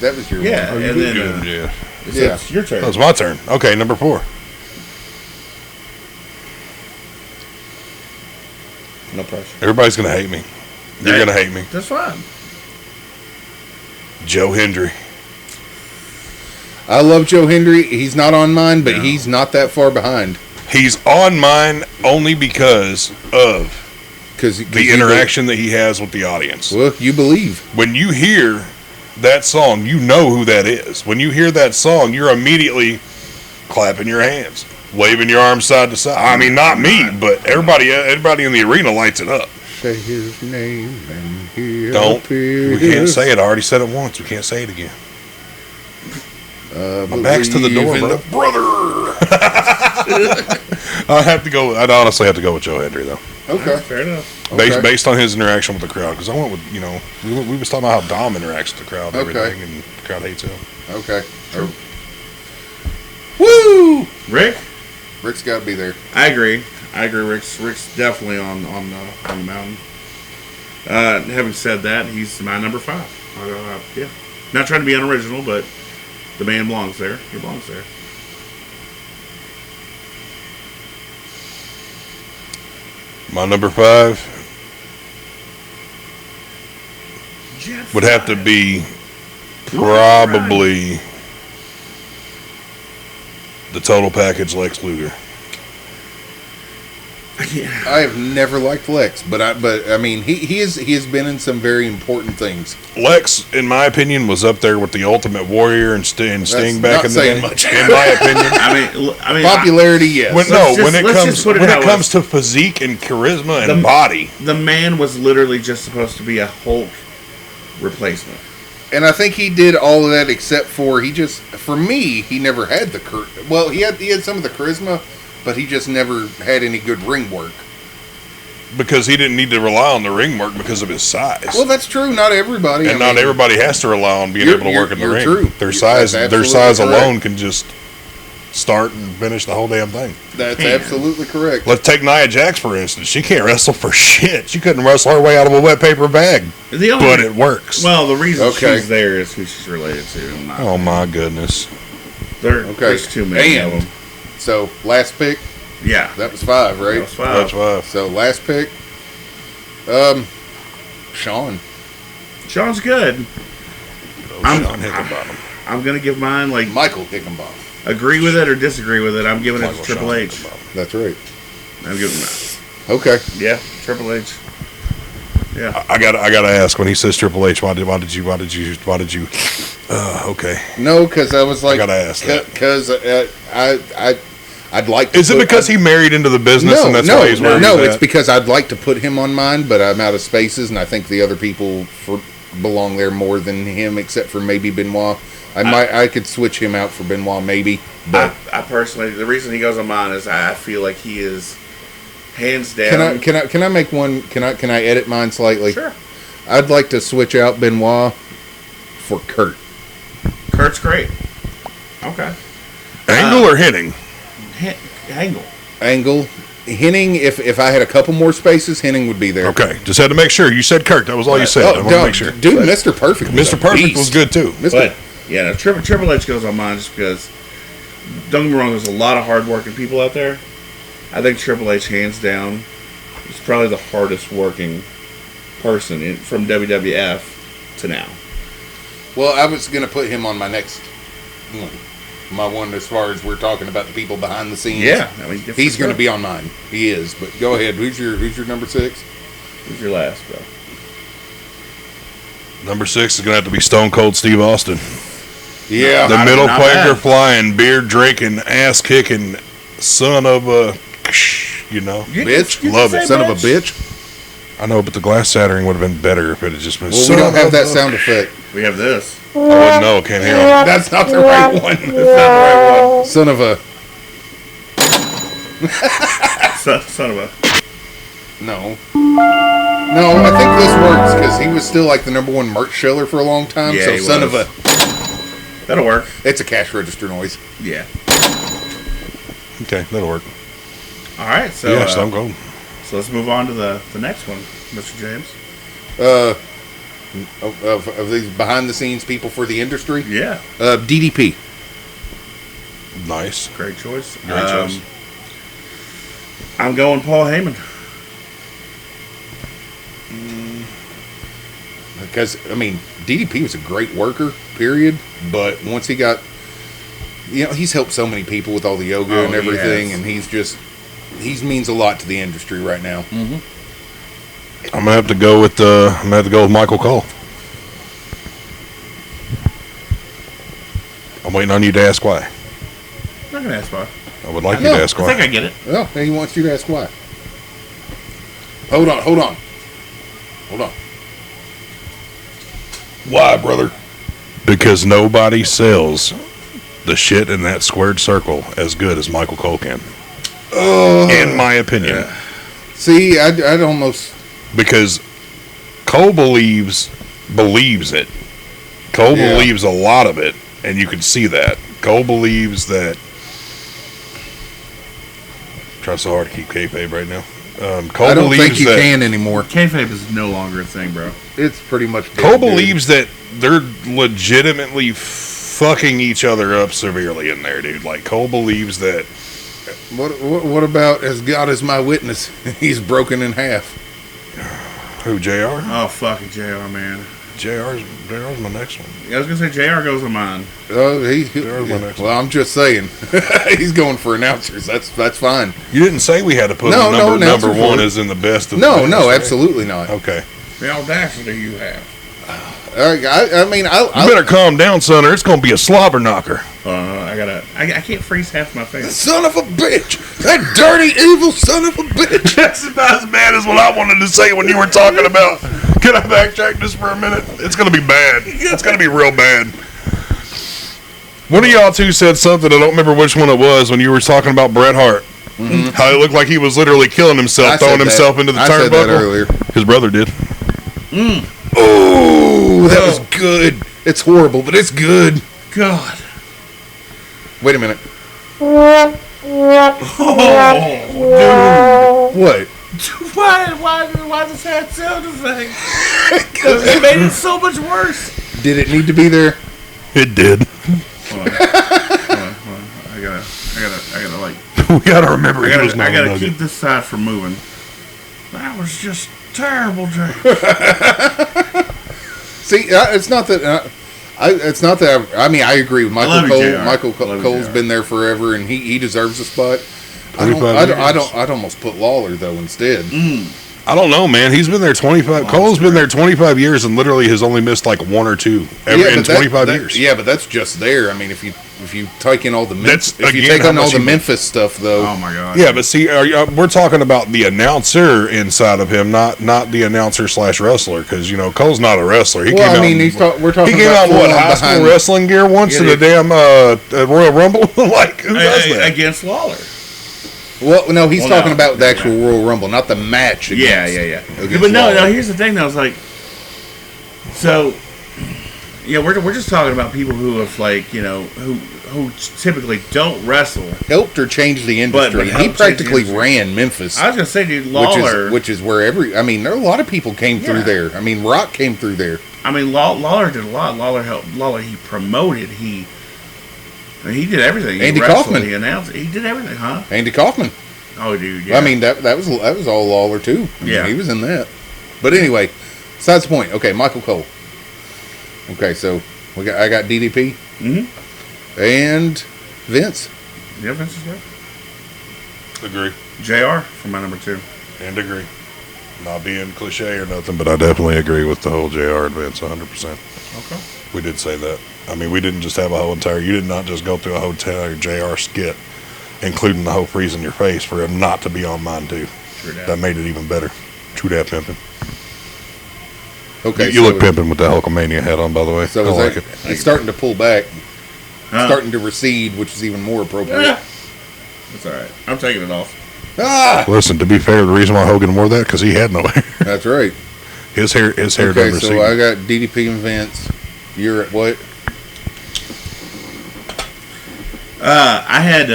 Yeah, Oh, and then yeah. it's your turn. That was my turn. Okay, number 4. No pressure. Everybody's gonna hate me. You're gonna hate me. That's fine. Joe Hendry. I love Joe Hendry. He's not on mine, but No. he's not that far behind. He's on mine only because of Because the interaction that he has with the audience. Well, you believe. When you hear that song, you know who that is. When you hear that song, you're immediately clapping your hands, waving your arms side to side. I mean, not me, but everybody in the arena lights it up. Say his name and he'll Don't. appear. We can't say it. I already said it once. We can't say it again. My back's to the door, Believe in brother. I'd honestly have to go with Joe Hendry, though. Okay. Fair enough. Okay. Based on his interaction with the crowd. Because I went with, we was talking about how Dom interacts with the crowd and Okay. everything, and the crowd hates him. Okay. Woo! Rick? Rick's got to be there. I agree. Rick's definitely on the mountain. Having said that, he's my number 5. Yeah. Not trying to be unoriginal, but the man belongs there. He belongs there. My number 5 would have to be probably the total package Lex Luger. I have never liked Lex, but I mean he has been in some very important things. Lex, in my opinion, was up there with the Ultimate Warrior and Sting back not in the saying day. much. In my opinion, I mean, Popularity, yes. when it comes to physique and charisma and body, the man was literally just supposed to be a Hulk replacement. And I think he did all of that except for for me, he never had the well, he had some of the charisma, but he just never had any good ring work. because he didn't need to rely on the ring work because of his size. Well, that's true. Not everybody. And not everybody has to rely on being able to work in the ring. True. Their size That's alone can just start and finish the whole damn thing. That's absolutely correct. Let's take Nia Jax, for instance. She can't wrestle for shit. She couldn't wrestle her way out of a wet paper bag. But it works. Well, the reason she's there is who she's related to. Oh, my goodness. There's too many of them. So, last pick? Yeah. That was 5, right? That was 5. That's 5. So, last pick? Sean. Sean's good. Sean Hickenbottom. I'm going to give mine, like... Michael Hickenbottom. Agree with it or disagree with it, I'm giving it to Triple H. That's right. I'm giving that. Okay. Yeah, Triple H. Yeah. I gotta ask, when he says Triple H, why did you okay. No, because I was like, I gotta ask that. Because I'd like to. Is it because he married into the business and that's why he's where he's it's at? because I'd like to put him on mine, but I'm out of spaces, and I think the other people belong there more than him, except for maybe Benoit. I could switch him out for Benoit, maybe. But I personally, the reason he goes on mine is I feel like he is hands down. Can I make one? Can I edit mine slightly? Sure. I'd like to switch out Benoit for Kurt. Kurt's great. Okay. Angle or Henning? Angle. Angle. Henning, if I had a couple more spaces, Henning would be there. Okay, just had to make sure. You said Kurt. That was all you said. I want to make sure. Dude, Mr. Perfect. Mr. Perfect was good too. But yeah, no, Triple H goes on mine just because. Don't get me wrong. There's a lot of hardworking people out there. I think Triple H, hands down, is probably the hardest working person from WWF to now. Well, I was going to put him on my next one. My one, as far as we're talking about the people behind the scenes. Yeah, I mean, he's going to be on mine. He is. But go ahead. Who's your number 6? Who's your last, bro? Number 6 is going to have to be Stone Cold Steve Austin. Yeah. The middle not finger bad. flying, beard drinking, ass kicking, son of a, you know. Bitch. Love it. Son of a bitch. I know, but the glass shattering would have been better if it had just been. Well, we don't have that sound effect. We have this. I wouldn't know. Can't hear him. That's not the right one. That's not the right one. Son of a. Son of a. No. No, I think this works because he was still like the number 1 merch seller for a long time. Yeah, so he son was. of a. That'll work. It's a cash register noise. Yeah. Okay, that'll work. All right. So Yeah, Stone Cold. So let's move on to the next one, Mr. James. Of these behind the scenes people for the industry. Yeah. DDP. Nice. Great choice. Great choice. I'm going Paul Heyman. Because, I mean, DDP was a great worker, period. But once he got, he's helped so many people with all the yoga and everything. And he means a lot to the industry right now. Mm-hmm. I'm gonna have to go with Michael Cole. I'm waiting on you to ask why. I'm not going to ask why. I would like you know. to ask I why. think I get it. Well, he wants you to ask why. Hold on. Why, brother? Because nobody sells the shit in that squared circle as good as Michael Cole can. In my opinion. See, I'd almost... Because Cole believes it. Cole believes a lot of it, and you can see that. Cole believes that... I'm trying so hard to keep kayfabe right now. Cole I don't believes think you that can anymore. Kayfabe is no longer a thing, bro. It's pretty much dead, Cole dude. believes that they're legitimately fucking each other up severely in there, dude. Like, Cole believes that... What about as God is my witness? He's broken in half. Who, JR? Oh, fucking JR, man. JR's my next one. I was going to say JR goes on mine. Well, I'm just saying. He's going for announcers. That's fine. You didn't say we had to put No, number announcer one for it. as in the best of No, the best, no, right? absolutely not. Okay. The audacity you have. I mean, You better calm down, son, or it's going to be a slobber knocker. I can't freeze half my face. son of a bitch! That dirty, evil son of a bitch! That's about as bad as what I wanted to say when you were talking about. Can I backtrack just for a minute? It's going to be bad. It's going to be real bad. One of y'all two said something, I don't remember which one it was, when you were talking about Bret Hart. Mm-hmm. How it looked like he was literally killing himself, throwing himself into the I said that turnbuckle. earlier. His brother did. Oh, that was good. It's horrible, but it's good. God. Wait a minute. Oh, What? dude. Why the sad sound effect? It made it so much worse. Did it need to be there? It did. Hold on. I gotta like. We got to remember he was not I a gotta nugget. keep this side from moving. That was just terrible, Jay. See, it's not that. It's not that. I mean, I agree with Michael love you, Cole. JR. Michael I love you, Cole's JR. been there forever, and he deserves a spot. 25 years. I'd almost put Lawler though instead. I don't know, man. He's been there 25. Cole's been there 25 years and literally has only missed like one or two in 25 years. Yeah, but that's just there. I mean, if you take in all the That's, if you again, take how on all much the you- Memphis stuff though. Oh my God. Yeah, but see, we're talking about the announcer inside of him, not the announcer / wrestler, because Cole's not a wrestler. He Well, came I mean, out. we're talking He came about out in full-on high school behind- wrestling gear once Yeah, in the damn Royal Rumble. Like, who does that? Against Lawler. Well, no, he's Well, talking no. about the actual Royal Rumble, not the match. Yeah. against But no, Lawler. here's the thing though. It's like, so, we're just talking about people who have who typically don't wrestle. helped her change the industry. But He helped change the practically industry. ran Memphis. I was gonna say, dude, Lawler. Which is where there are a lot of people came through Yeah. there. I mean, Rock came through there. I mean, Lawler did a lot. Lawler helped. Lawler, he promoted. He did everything. He Andy wrestled, Kaufman. He announced. He did everything, huh? Andy Kaufman. Oh, dude. Yeah. I mean, that was all Lawler too. I mean, Yeah. he was in that. But anyway, besides the point. Okay, Michael Cole. Okay, so I got DDP and Vince. Yeah, Vince is good. Agree. JR for my number 2. And agree. Not being cliche or nothing, but I definitely agree with the whole JR and Vince 100%. Okay. We did say that. I mean, we didn't just have a whole entire, you did not just go through a whole entire JR skit, including the whole freeze in your face for him not to be on mine too. True that. That made it even better. True that pimping. Okay, You look pimping with the Hulkamania hat on, by the way. So I like it's, it. it's starting to pull back, Huh? starting to recede, which is even more appropriate. Yeah. That's all right. I'm taking it off. Ah, Listen, to be fair, the reason why Hogan wore that, because he had no hair. that's right. His hair Okay, done receded. so I got DDP and Vince. You're at what? I had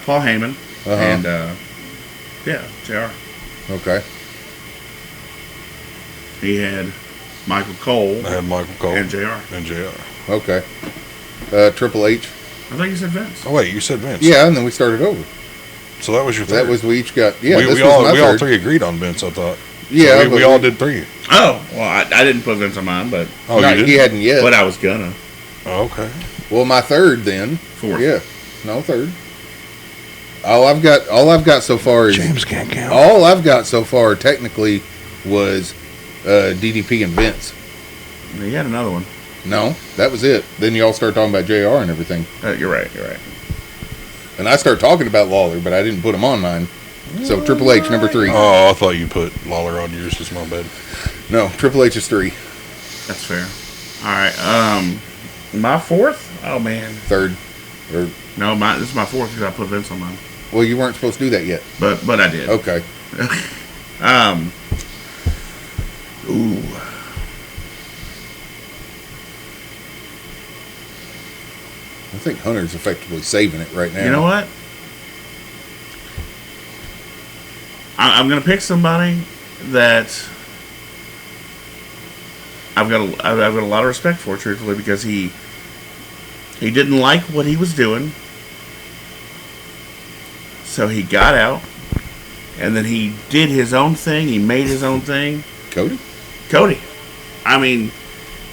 Paul Heyman and JR. Okay. He had Michael Cole I had Michael Cole and JR. and JR. Okay. Triple H. I think you said Vince. Oh, wait, you said Vince. Yeah, and then we started over. So that was your third. That was, we each got, yeah, this we was all my we all third. three agreed on Vince, I thought. Yeah, So we but all did three. Oh, well, I didn't put Vince on mine, but Oh, No, you he did? hadn't yet. I was gonna. Oh, okay. Well, my third then. Fourth. Yeah. No, third. All I've got so far is James can't count. all I've got so far technically was DDP and Vince. You had another one. No, that was it. Then y'all start talking about JR and everything. You're right. You're right. And I started talking about Lawler, but I didn't put him on mine. So Triple H, number 3. Oh, I thought you put Lawler on yours. It's my bad. No, Triple H is 3. That's fair. All right. My fourth? Oh man. Third. Or, No, this is my fourth because I put Vince on mine. well, you weren't supposed to do that yet. But I did. Okay. Ooh. I think Hunter's effectively saving it right now. You know what? I'm gonna pick somebody that I've got a lot of respect for, truthfully, because he didn't like what he was doing, so he got out, and then he did his own thing. He made his own thing. Cody. I mean,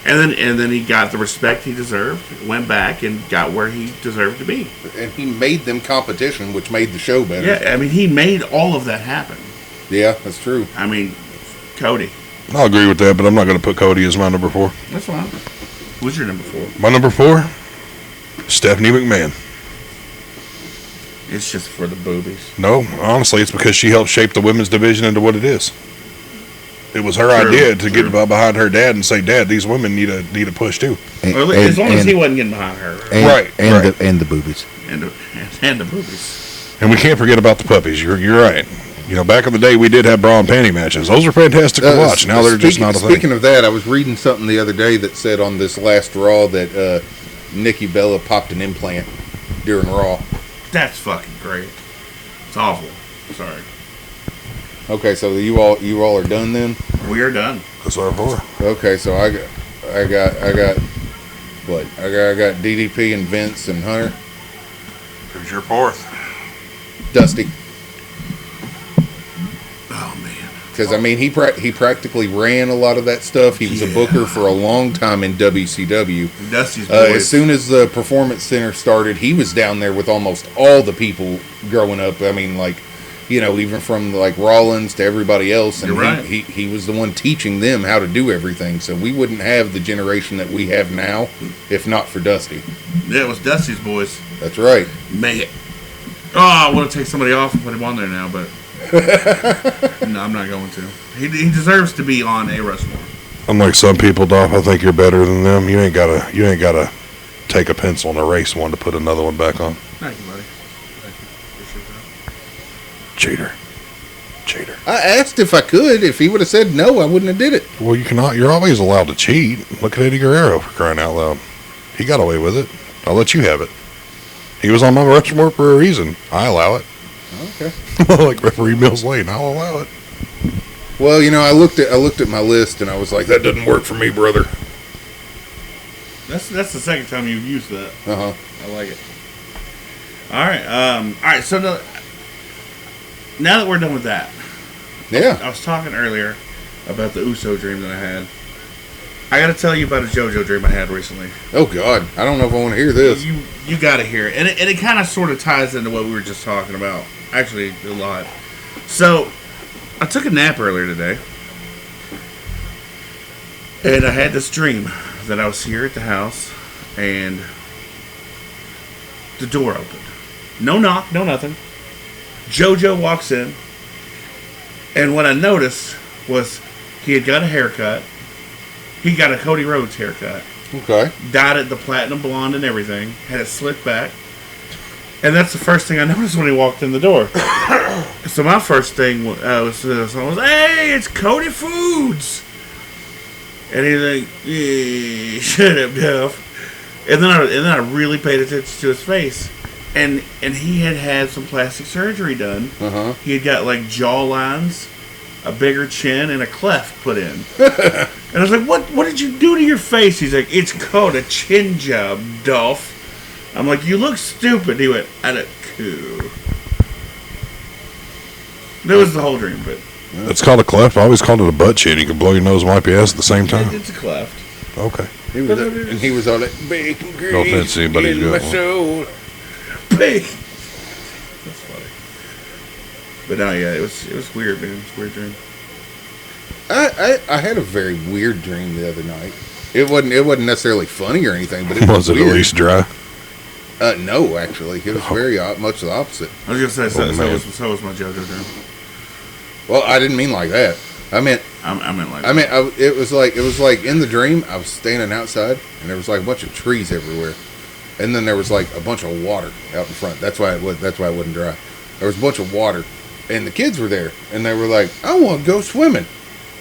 and then he got the respect he deserved. Went back and got where he deserved to be. And he made them competition, which made the show better. Yeah, I mean, he made all of that happen. Yeah, that's true. I mean, Cody. I'll agree with that, but I'm not going to put Cody as my number 4. That's fine. Who's your number 4? My number 4, Stephanie McMahon. It's just for the boobies. No, honestly, it's because she helped shape the women's division into what it is. It was her True, idea to true. get behind her dad and say, "Dad, these women need a push too." Well, as long as he wasn't getting behind her. Right, right. And the boobies. And the boobies. And we can't forget about the puppies. You're right. You know, back in the day, we did have bra and panty matches. Those are fantastic to watch. Now they're just not a thing. Speaking of that, I was reading something the other day that said on this last Raw that Nikki Bella popped an implant during Raw. That's fucking great. It's awful. Sorry. Okay, so you all are done then. We are done. That's our 4. Okay, so I got what? I got DDP and Vince and Hunter. Who's your 4th? Dusty. Oh man. Because I mean, he practically ran a lot of that stuff. He was a booker for a long time in WCW. Dusty's boys. As soon as the Performance Center started, he was down there with almost all the people growing up. I mean, like, you know, even from like Rollins to everybody else, and You're right. he was the one teaching them how to do everything. So we wouldn't have the generation that we have now if not for Dusty. Yeah, it was Dusty's boys. That's right. Man. Oh, I want to take somebody off and put him on there now, but no, I'm not going to. He deserves to be on a Rushmore. Unlike some people, Dolph, I think you're better than them. You ain't gotta take a pencil and erase one to put another one back on. Thank you, buddy. Thank you. Appreciate that. Cheater. I asked if I could. If he would have said no, I wouldn't have did it. Well, you cannot. You're always allowed to cheat. Look at Eddie Guerrero, for crying out loud. He got away with it. I'll let you have it. He was on my Rushmore for a reason. I allow it. Okay. Like referee Mills Lane, I'll allow it. Well, you know, I looked at my list and I was like, that doesn't work for me, brother. That's the second time you've used that. Uh huh. I like it. All right. So now that we're done with that, Yeah. I was talking earlier about the USO dream that I had. I got to tell you about a JoJo dream I had recently. Oh God, I don't know if I want to hear this. You got to hear it. And it kind of sort of ties into what we were just talking about. Actually, a lot. So, I took a nap earlier today. And I had this dream that I was here at the house. And the door opened. No knock, no nothing. JoJo walks in. And what I noticed was he had got a haircut. He got a Cody Rhodes haircut. Okay. Dyed it the platinum blonde and everything. Had it slicked back. And that's the first thing I noticed when he walked in the door. So my first thing was, hey, it's Cody Foods. And he's like, yeah, shut up, Duff. And then I really paid attention to his face. And he had some plastic surgery done. Uh-huh. He had got like jaw lines, a bigger chin, and a cleft put in. And I was like, what did you do to your face? He's like, it's called a chin job, Dolph. I'm like, you look stupid. He went, I don't cool. That was the whole dream, but It's called a cleft. I always called it a butt chin. You can blow your nose and wipe your ass at the same time. it's a cleft. Okay. He was all that bacon grease No offense to anybody in who my got one. soul. Big. That's funny. But no, yeah, it was weird, man. It was a weird dream. I had a very weird dream the other night. It wasn't necessarily funny or anything, but it was Was it weird. at least dry? No, actually, it was very much the opposite. I was gonna say man. so was my JoJo dream. Well, I didn't mean like that. I meant it was like in the dream I was standing outside and there was like a bunch of trees everywhere, and then there was like a bunch of water out in front. That's why it wasn't dry. There was a bunch of water, and the kids were there, and they were like, "I want to go swimming,"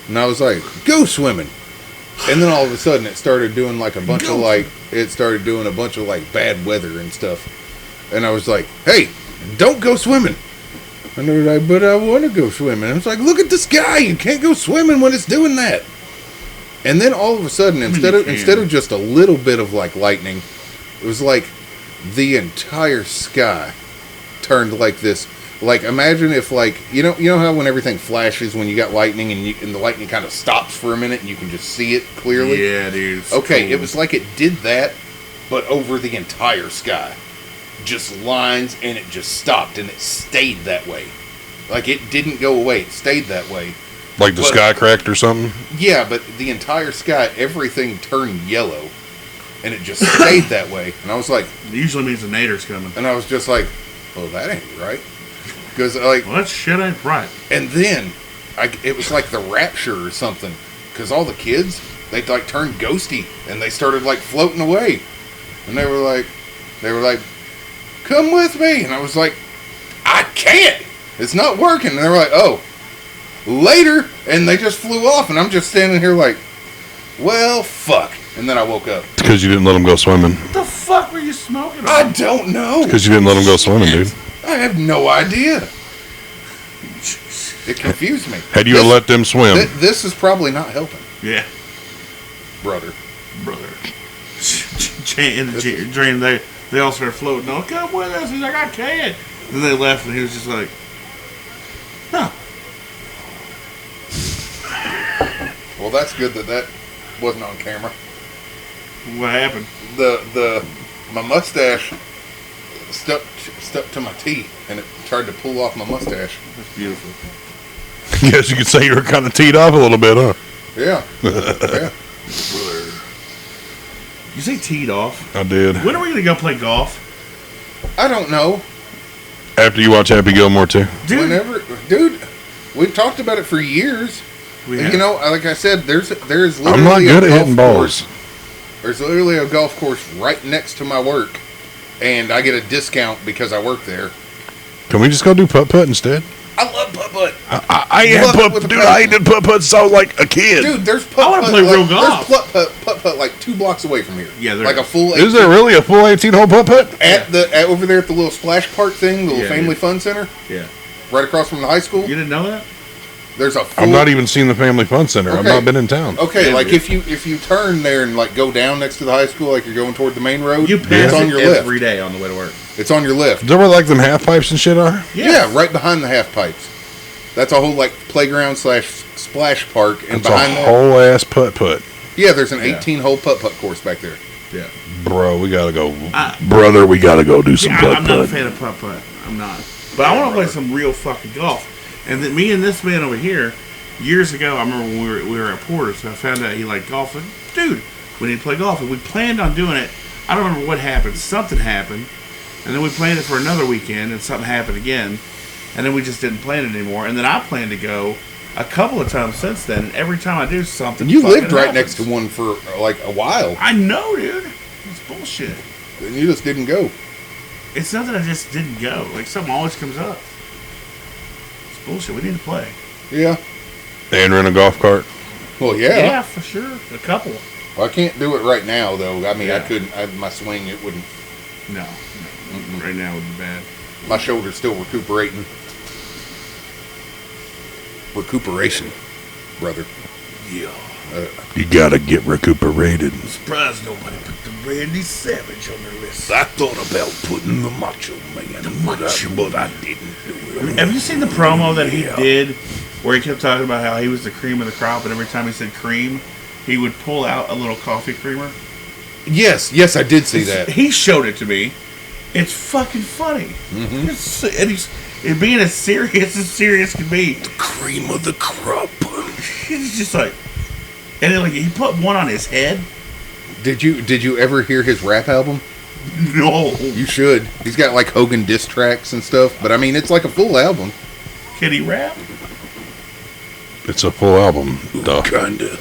and I was like, "Go swimming." And then all of a sudden it started doing like a bunch of bad weather and stuff. And I was like, hey, don't go swimming. And they were like, but I want to go swimming. And I was like, look at the sky. You can't go swimming when it's doing that. And then all of a sudden, instead of just a little bit of like lightning, it was like the entire sky turned like this. Like, imagine if, like, you know how when everything flashes when you got lightning and the lightning kind of stops for a minute and you can just see it clearly? Yeah, dude. Okay, cool. It was like it did that, but over the entire sky. Just lines, and it just stopped, and it stayed that way. Like, it didn't go away. It stayed that way. Like the sky cracked or something? Yeah, but the entire sky, everything turned yellow, and it just stayed that way. And I was like... It usually means the nader's coming. And I was just like, well, that ain't right. Because, like... Well, that shit ain't right. And then, it was like the rapture or something. Because all the kids, they, like, turned ghosty. And they started, like, floating away. And they were like, come with me. And I was like, I can't. It's not working. And they were like, oh, later. And they just flew off. And I'm just standing here like, well, fuck. And then I woke up. Because you didn't let them go swimming. What the fuck were you smoking? I don't know. Because you didn't let them go swimming, dude. I have no idea. It confused me. Had you let them swim? This is probably not helping. Yeah. Brother. In the dream, they all started floating. Oh, come with us. He's like, I can't. And then they left, and he was just like, no. Well, that's good that wasn't on camera. What happened? My mustache stuck to my teeth, and it tried to pull off my mustache. That's beautiful. Yes, you could say you were kind of teed off a little bit, huh? Yeah. Yeah. You say teed off? I did. When are we going to go play golf? I don't know. After you watch Happy Gilmore, too. Dude, we've talked about it for years. You know, like I said, there's literally I'm not good at hitting balls. There's literally a golf course right next to my work, and I get a discount because I work there. Can we just go do putt-putt instead? I love putt-putt. I hated putt-putt since I was like a kid. Dude, there's putt-putt. I want to play real golf. There's putt-putt like 2 blocks away from here. Yeah, like a full 18. Is there really a full 18-hole putt-putt? Over there at the little splash park thing, the little family fun center? Yeah. Right across from the high school? You didn't know that? There's a full... I've not even seen the family fun center. Okay. I've not been in town. Okay, Yeah, like dude. if you turn there and like go down next to the high school, like you're going toward the main road, You pass it's on it your every left. day on the way to work. It's on your left. Is that where like them half pipes and shit are? Yeah, right behind the half pipes. That's a whole like playground / splash park, and It's behind a that, whole ass putt-putt. Yeah, there's an 18-hole putt-putt course back there. Yeah. Bro, we gotta go. Brother, we gotta go do some putt-putt. I'm not a fan of putt-putt. I'm not. But I want to play some real fucking golf. And then me and this man over here, years ago, I remember when we were at Porter's, I found out he liked golf. Like, dude, we need to play golf. And we planned on doing it. I don't remember what happened. Something happened. And then we planned it for another weekend, and something happened again. And then we just didn't plan it anymore. And then I planned to go a couple of times since then. And every time I do something, You lived right happens. next to one for like a while. I know, dude. It's bullshit. And you just didn't go. It's not that I just didn't go. Like, something always comes up. It's bullshit. We need to play. Yeah. And rent a golf cart. Well, yeah. Yeah, for sure. A couple. Well, I can't do it right now, though. I mean, I Yeah. couldn't. My swing, it wouldn't. No. Right now would be bad. My shoulder's still recuperating. Recuperation, brother. Yeah. You gotta get recuperated. I'm surprised nobody put the Randy Savage on their list. I thought about putting the Macho Man, but I didn't do it. Have you seen the promo that he did where he kept talking about how he was the cream of the crop, and every time he said cream, he would pull out a little coffee creamer? Yes, I did see that. He showed it to me. It's fucking funny. Mm-hmm. And he's being as serious can be. Cream of the crop. He's just like, and then like he put one on his head. Did you ever hear his rap album? No. You should. He's got like Hogan diss tracks and stuff, but I mean, it's like a full album. Can he rap? It's a full album, though. Kinda.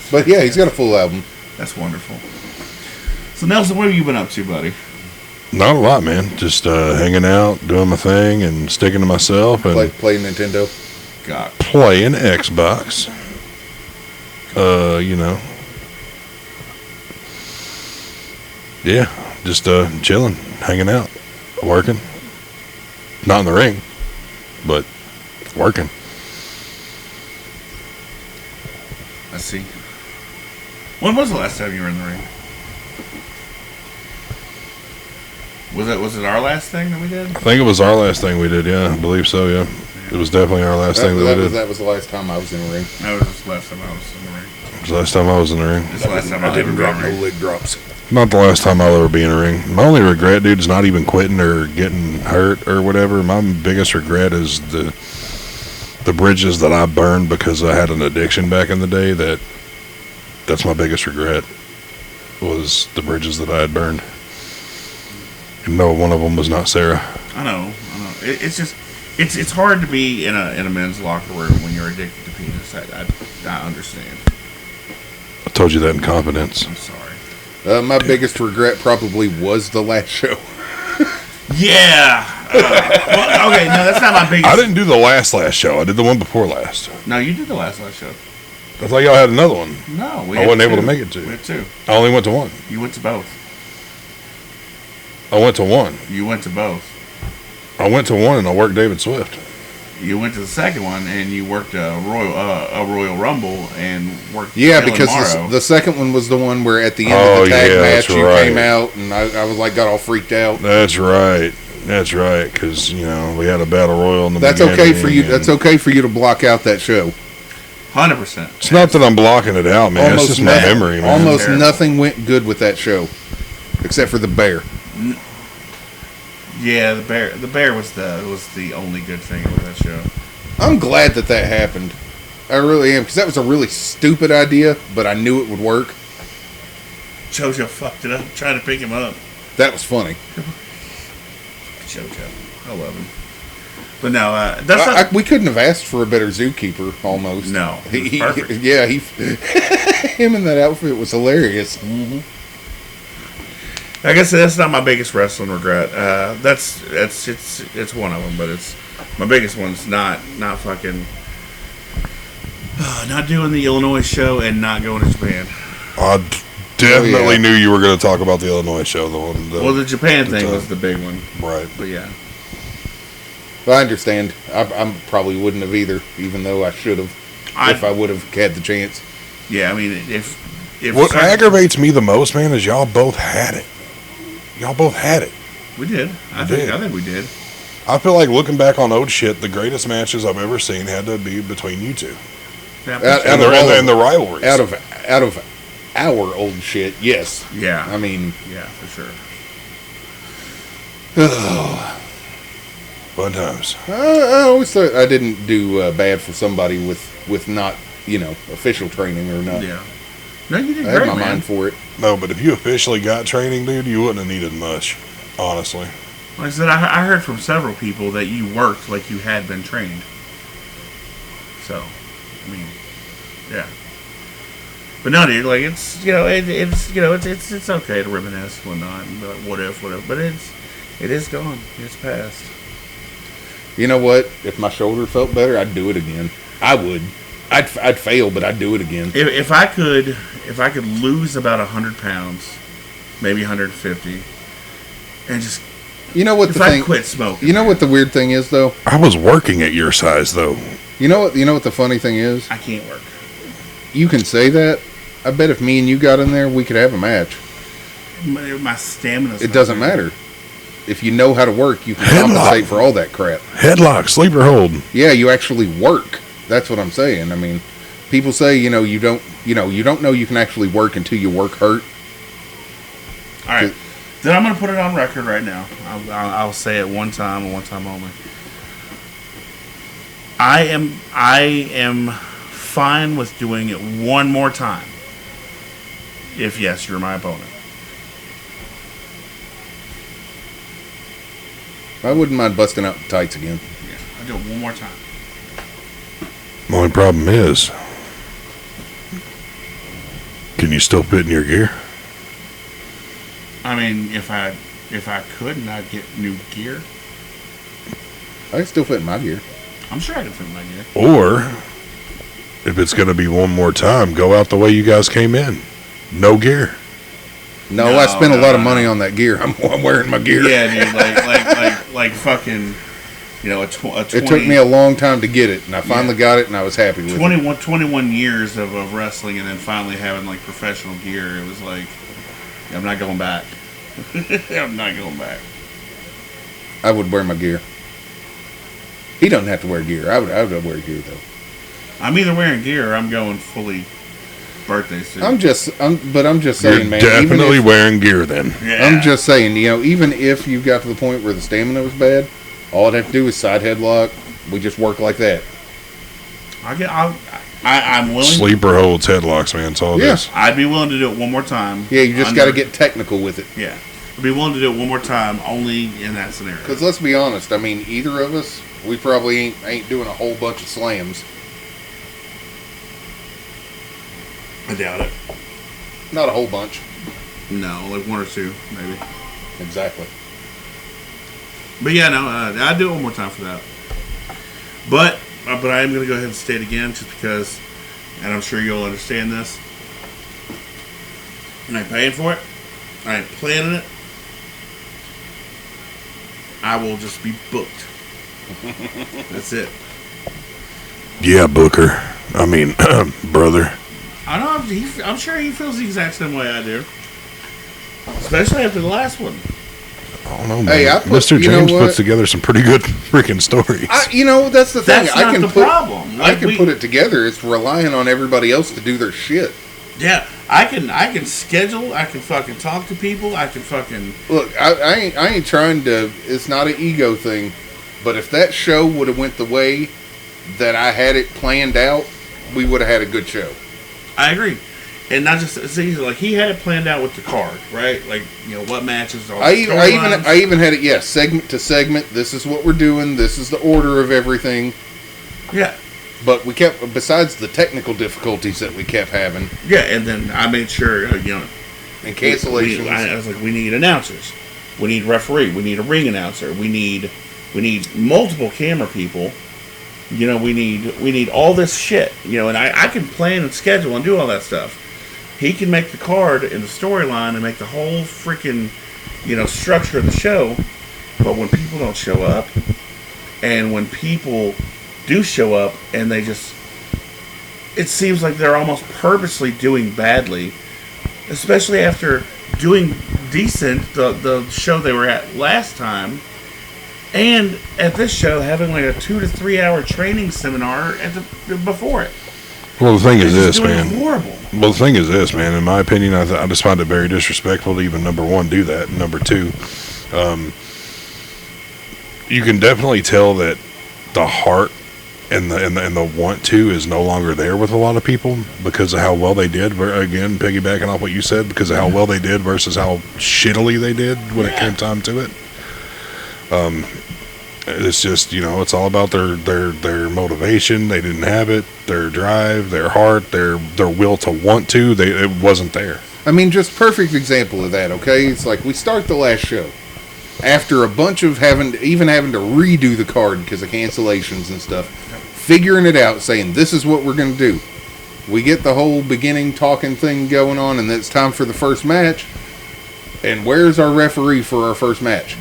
But yeah, he's got a full album. That's wonderful. So Nelson, what have you been up to, buddy? Not a lot, man. Just hanging out, doing my thing, and sticking to myself, and Play Nintendo. God. playing Xbox. You know. Yeah, just chilling, hanging out, working. Not in the ring, but working. I see. When was the last time you were in the ring? Was it our last thing that we did? I think it was our last thing we did, yeah. I believe so, yeah. It was definitely our last thing that we did. That was the last time I was in the ring. That was the last time I was in the ring. It was the last time I was in the ring. It's the last time I didn't drop no leg drops. Not the last time I'll ever be in a ring. My only regret, dude, is not even quitting or getting hurt or whatever. My biggest regret is the bridges that I burned because I had an addiction back in the day. That's my biggest regret, was the bridges that I had burned. And no, one of them was not Sarah. I know. It's just, it's hard to be in a men's locker room when you're addicted to penis. I understand. I told you that in confidence. I'm sorry. My biggest regret probably was the last show. Yeah. Well, okay, no, that's not my biggest. I didn't do the last show. I did the one before last. No, you did the last show. I thought y'all had another one. No, I wasn't able to make it to. We had two. I only went to one. You went to both. I went to one. You went to both. I went to one and I worked David Swift. You went to the second one and you worked a Royal Rumble and worked. Yeah, Dylan because Morrow. the second one was the one where at the end of the tag match that's you right. came out and I was like, got all freaked out. That's right. That's right. Because we had a battle royal in the That's beginning. okay for you. That's okay for you to block out that show. 100%. It's not that I'm blocking it out, man. It's just my memory, man. Almost Terrible. nothing went good with that show, except for the bear. Yeah, the bear was the only good thing with that show. I'm glad that happened. I really am, because that was a really stupid idea, but I knew it would work. JoJo fucked it up trying to pick him up. That was funny. JoJo, I love him. But no, that's not. We couldn't have asked for a better zookeeper. Almost. No, he was perfect. Yeah, him in that outfit was hilarious. I guess that's not my biggest wrestling regret. It's one of them, but it's my biggest one's not fucking not doing the Illinois show and not going to Japan. I definitely knew you were going to talk about the Illinois show. The Japan thing was the big one, right? But yeah, I understand. I probably wouldn't have either, even though I should have, if I would have had the chance. Yeah, I mean, if what aggravates me the most, man, is y'all both had it. Y'all both had it. We did. I think we did. I feel like looking back on old shit, the greatest matches I've ever seen had to be between you two. And the rivalries. Out of our old shit, yes. Yeah. I mean, Yeah, for sure. Fun times. I always thought I didn't do bad for somebody with not, official training or not. Yeah. No, you did I great, had my man. mind for it. No, but if you officially got training, dude, you wouldn't have needed much, honestly. Like I said, I heard from several people that you worked like you had been trained. So, I mean, yeah. But no, dude, like it's it's okay to reminisce and whatnot, and whatever. But it is gone. It's past. You know what? If my shoulder felt better, I'd do it again. I would. I'd fail, but I'd do it again. If I could lose about 100 pounds, maybe 150, and just You know what if the I thing? quit smoking, You know what the weird thing is, though. I was working at your size, though. You know what the funny thing is? I can't work. You can say that. I bet if me and you got in there, we could have a match. My stamina. It doesn't matter. If you know how to work, you can Headlock. compensate for all that crap. Headlock, sleeper hold. Yeah, you actually work. That's what I'm saying. I mean, people say, you don't know you can actually work until your work hurt. All right. Then I'm going to put it on record right now. I'll say it one time and one time only. I am fine with doing it one more time. If yes, you're my opponent. I wouldn't mind busting out the tights again. Yeah, I'll do it one more time. The only problem is, can you still fit in your gear? I mean, if I could and I'd get new gear, I can still fit in my gear. I'm sure I can fit in my gear. Or, if it's going to be one more time, go out the way you guys came in. No gear. No, I spent a lot of money on that gear. I'm wearing my gear. Yeah, dude, like fucking, a 20. It took me a long time to get it, and I finally got it, and I was happy with it. 21 years of wrestling, and then finally having like professional gear. It was like, I'm not going back. I'm not going back. I would wear my gear. He doesn't have to wear gear. I would wear gear though. I'm either wearing gear or I'm going fully birthday suit. I'm just saying, You're man. definitely wearing gear then. Yeah. I'm just saying, even if you got to the point where the stamina was bad, all I'd have to do is side headlock. We just work like that. I'm willing. Sleeper holds, headlocks, man. It's all it is. I'd be willing to do it one more time. Yeah, you just got to get technical with it. Yeah, I'd be willing to do it one more time, only in that scenario. Because let's be honest, I mean, either of us, we probably ain't doing a whole bunch of slams. I doubt it. Not a whole bunch. No, like one or two, maybe. Exactly. But yeah, no, I'd do it one more time for that. But I am going to go ahead and state again, just because, and I'm sure you'll understand this. I ain't paying for it. I ain't planning it. I will just be booked. That's it. Yeah, Booker. I mean, brother. I know. I'm sure he feels the exact same way I do. Especially after the last one. I don't know, man. Hey, Mr. James puts together some pretty good freaking stories. That's the thing. That's not the problem. I can put it together. It's relying on everybody else to do their shit. Yeah, I can schedule. I can fucking talk to people. I can fucking Look. I ain't trying to. It's not an ego thing, but if that show would have went the way that I had it planned out, we would have had a good show. I agree. And not just see, like he had it planned out with the card, right? Like what matches. All I even had it. Segment to segment. This is what we're doing. This is the order of everything. Yeah. But we kept, besides the technical difficulties that we kept having. Yeah, and then I made sure And cancellations. I was like, we need announcers, we need referee, we need a ring announcer, we need multiple camera people. We need all this shit. And I can plan and schedule and do all that stuff. He can make the card and the storyline and make the whole freaking, structure of the show. But when people don't show up, and when people do show up and they just, it seems like they're almost purposely doing badly, especially after doing decent the show they were at last time, and at this show having like a 2 to 3 hour training seminar before it. Well, the thing is They're this, just doing man. horrible. Well, the thing is this, man. In my opinion, I just find it very disrespectful to even, number one, do that. And number two, you can definitely tell that the heart and the want to is no longer there with a lot of people because of how well they did. Again, piggybacking off what you said, because of how well they did versus how shittily they did when it came time to it. It's just, it's all about their motivation. They didn't have it. Their drive, their heart, their will to want to. It wasn't there. I mean, just perfect example of that, okay? It's like we start the last show after a bunch of having to redo the card because of cancellations and stuff, figuring it out, saying this is what we're going to do. We get the whole beginning talking thing going on, and it's time for the first match. And where's our referee for our first match?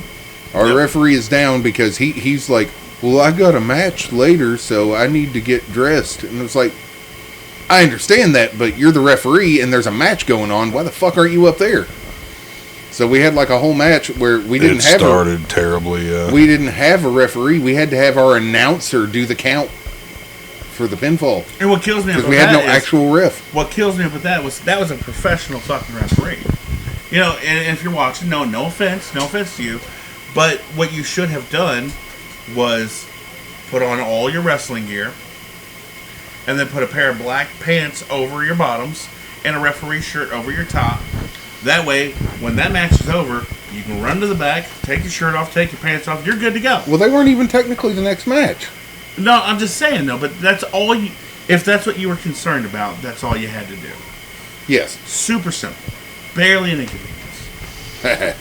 Our referee is down because he's like, well, I got a match later, so I need to get dressed. And it's like, I understand that, but you're the referee and there's a match going on. Why the fuck aren't you up there? So we had like a whole match where we didn't have started terribly. We didn't have a referee. We had to have our announcer do the count for the pinfall. And what kills me about because we had no that is- actual ref. What kills me about that was a professional fucking referee. And if you're watching, no offense to you, but what you should have done was put on all your wrestling gear and then put a pair of black pants over your bottoms and a referee shirt over your top. That way, when that match is over, you can run to the back, take your shirt off, take your pants off, you're good to go. Well, they weren't even technically the next match. No, I'm just saying though, but that's all you, if that's what you were concerned about, that's all you had to do. Yes. Super simple. Barely an inconvenience.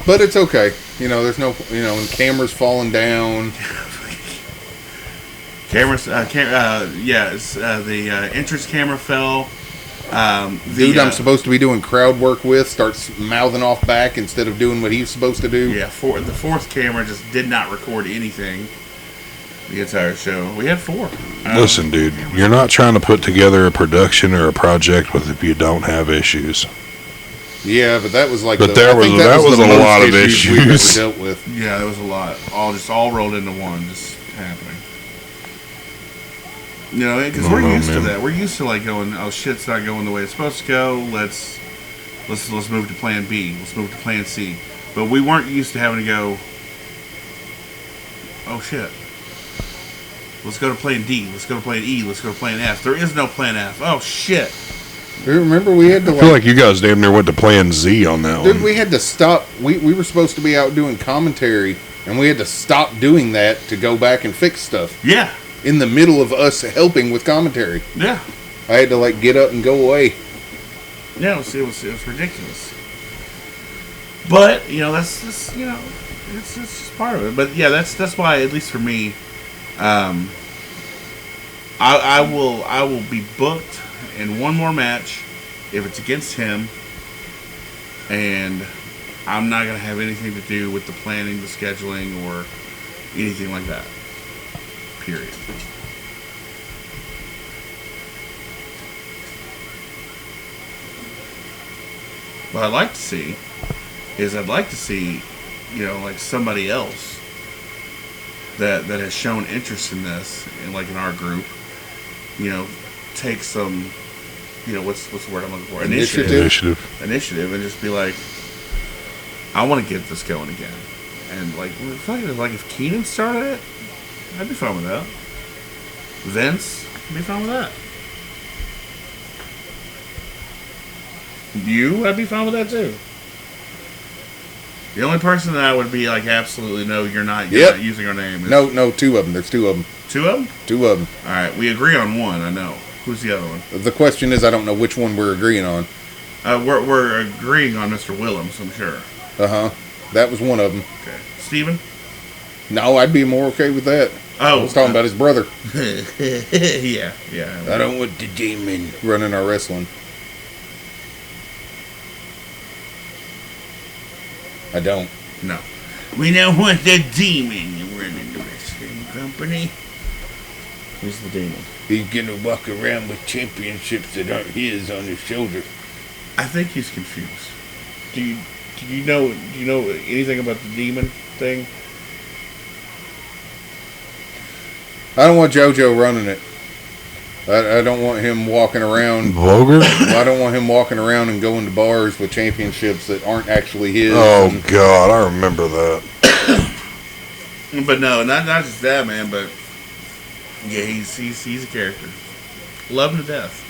But it's okay. There's no, and cameras falling down. Cameras, the entrance camera fell. Dude I'm supposed to be doing crowd work with starts mouthing off back instead of doing what he's supposed to do. Yeah, the fourth camera just did not record anything the entire show. We had 4. Listen, dude, you're not trying to put together a production or a project with if you don't have issues. Yeah, but that was like. But that was a lot of issues we've ever dealt with. Yeah, there was a lot. All rolled into one, just happening. Because we're used to that. We're used to like going, oh shit's not going the way it's supposed to go. Let's move to plan B. Let's move to plan C. But we weren't used to having to go, oh shit. Let's go to plan D. Let's go to plan E. Let's go to plan F. There is no plan F. Oh shit. Remember we had to. I feel like you guys damn near went to plan Z on that one. Dude, we had to stop. We were supposed to be out doing commentary, and we had to stop doing that to go back and fix stuff. Yeah. In the middle of us helping with commentary. Yeah. I had to like get up and go away. Yeah, it was ridiculous. But that's just it's just part of it. But yeah, that's why, at least for me, I will be booked in one more match if it's against him, and I'm not gonna have anything to do with the planning, the scheduling, or anything like that. Period. What I'd like to see is like somebody else that has shown interest in this, in like in our group, take some, what's the word I'm looking for? Initiative, and just be like, I want to get this going again. And like if Keenan started it, I'd be fine with that. Vince, I'd be fine with that. I'd be fine with that too. The only person that I would be like, absolutely no, you're not using our name. No, 2 of them. There's 2 of them. 2 of them? 2 of them. All right, we agree on one. I know. Who's the other one? The question is, I don't know which one we're agreeing on. We're agreeing on Mr. Willems, I'm sure. That was one of them. Okay, Steven? No, I'd be more okay with that. Oh, I was talking about his brother. yeah. I don't want the demon running our wrestling. I don't. No. We don't want the demon running the wrestling company. Who's the demon? He's gonna walk around with championships that aren't his on his shoulder. I think he's confused. Do you know anything about the demon thing? I don't want JoJo running it. I don't want him walking around. Vulgar? I don't want him walking around and going to bars with championships that aren't actually his. Oh, God, I remember that. But no, not just that, man. But yeah, he's a character. Love him to death.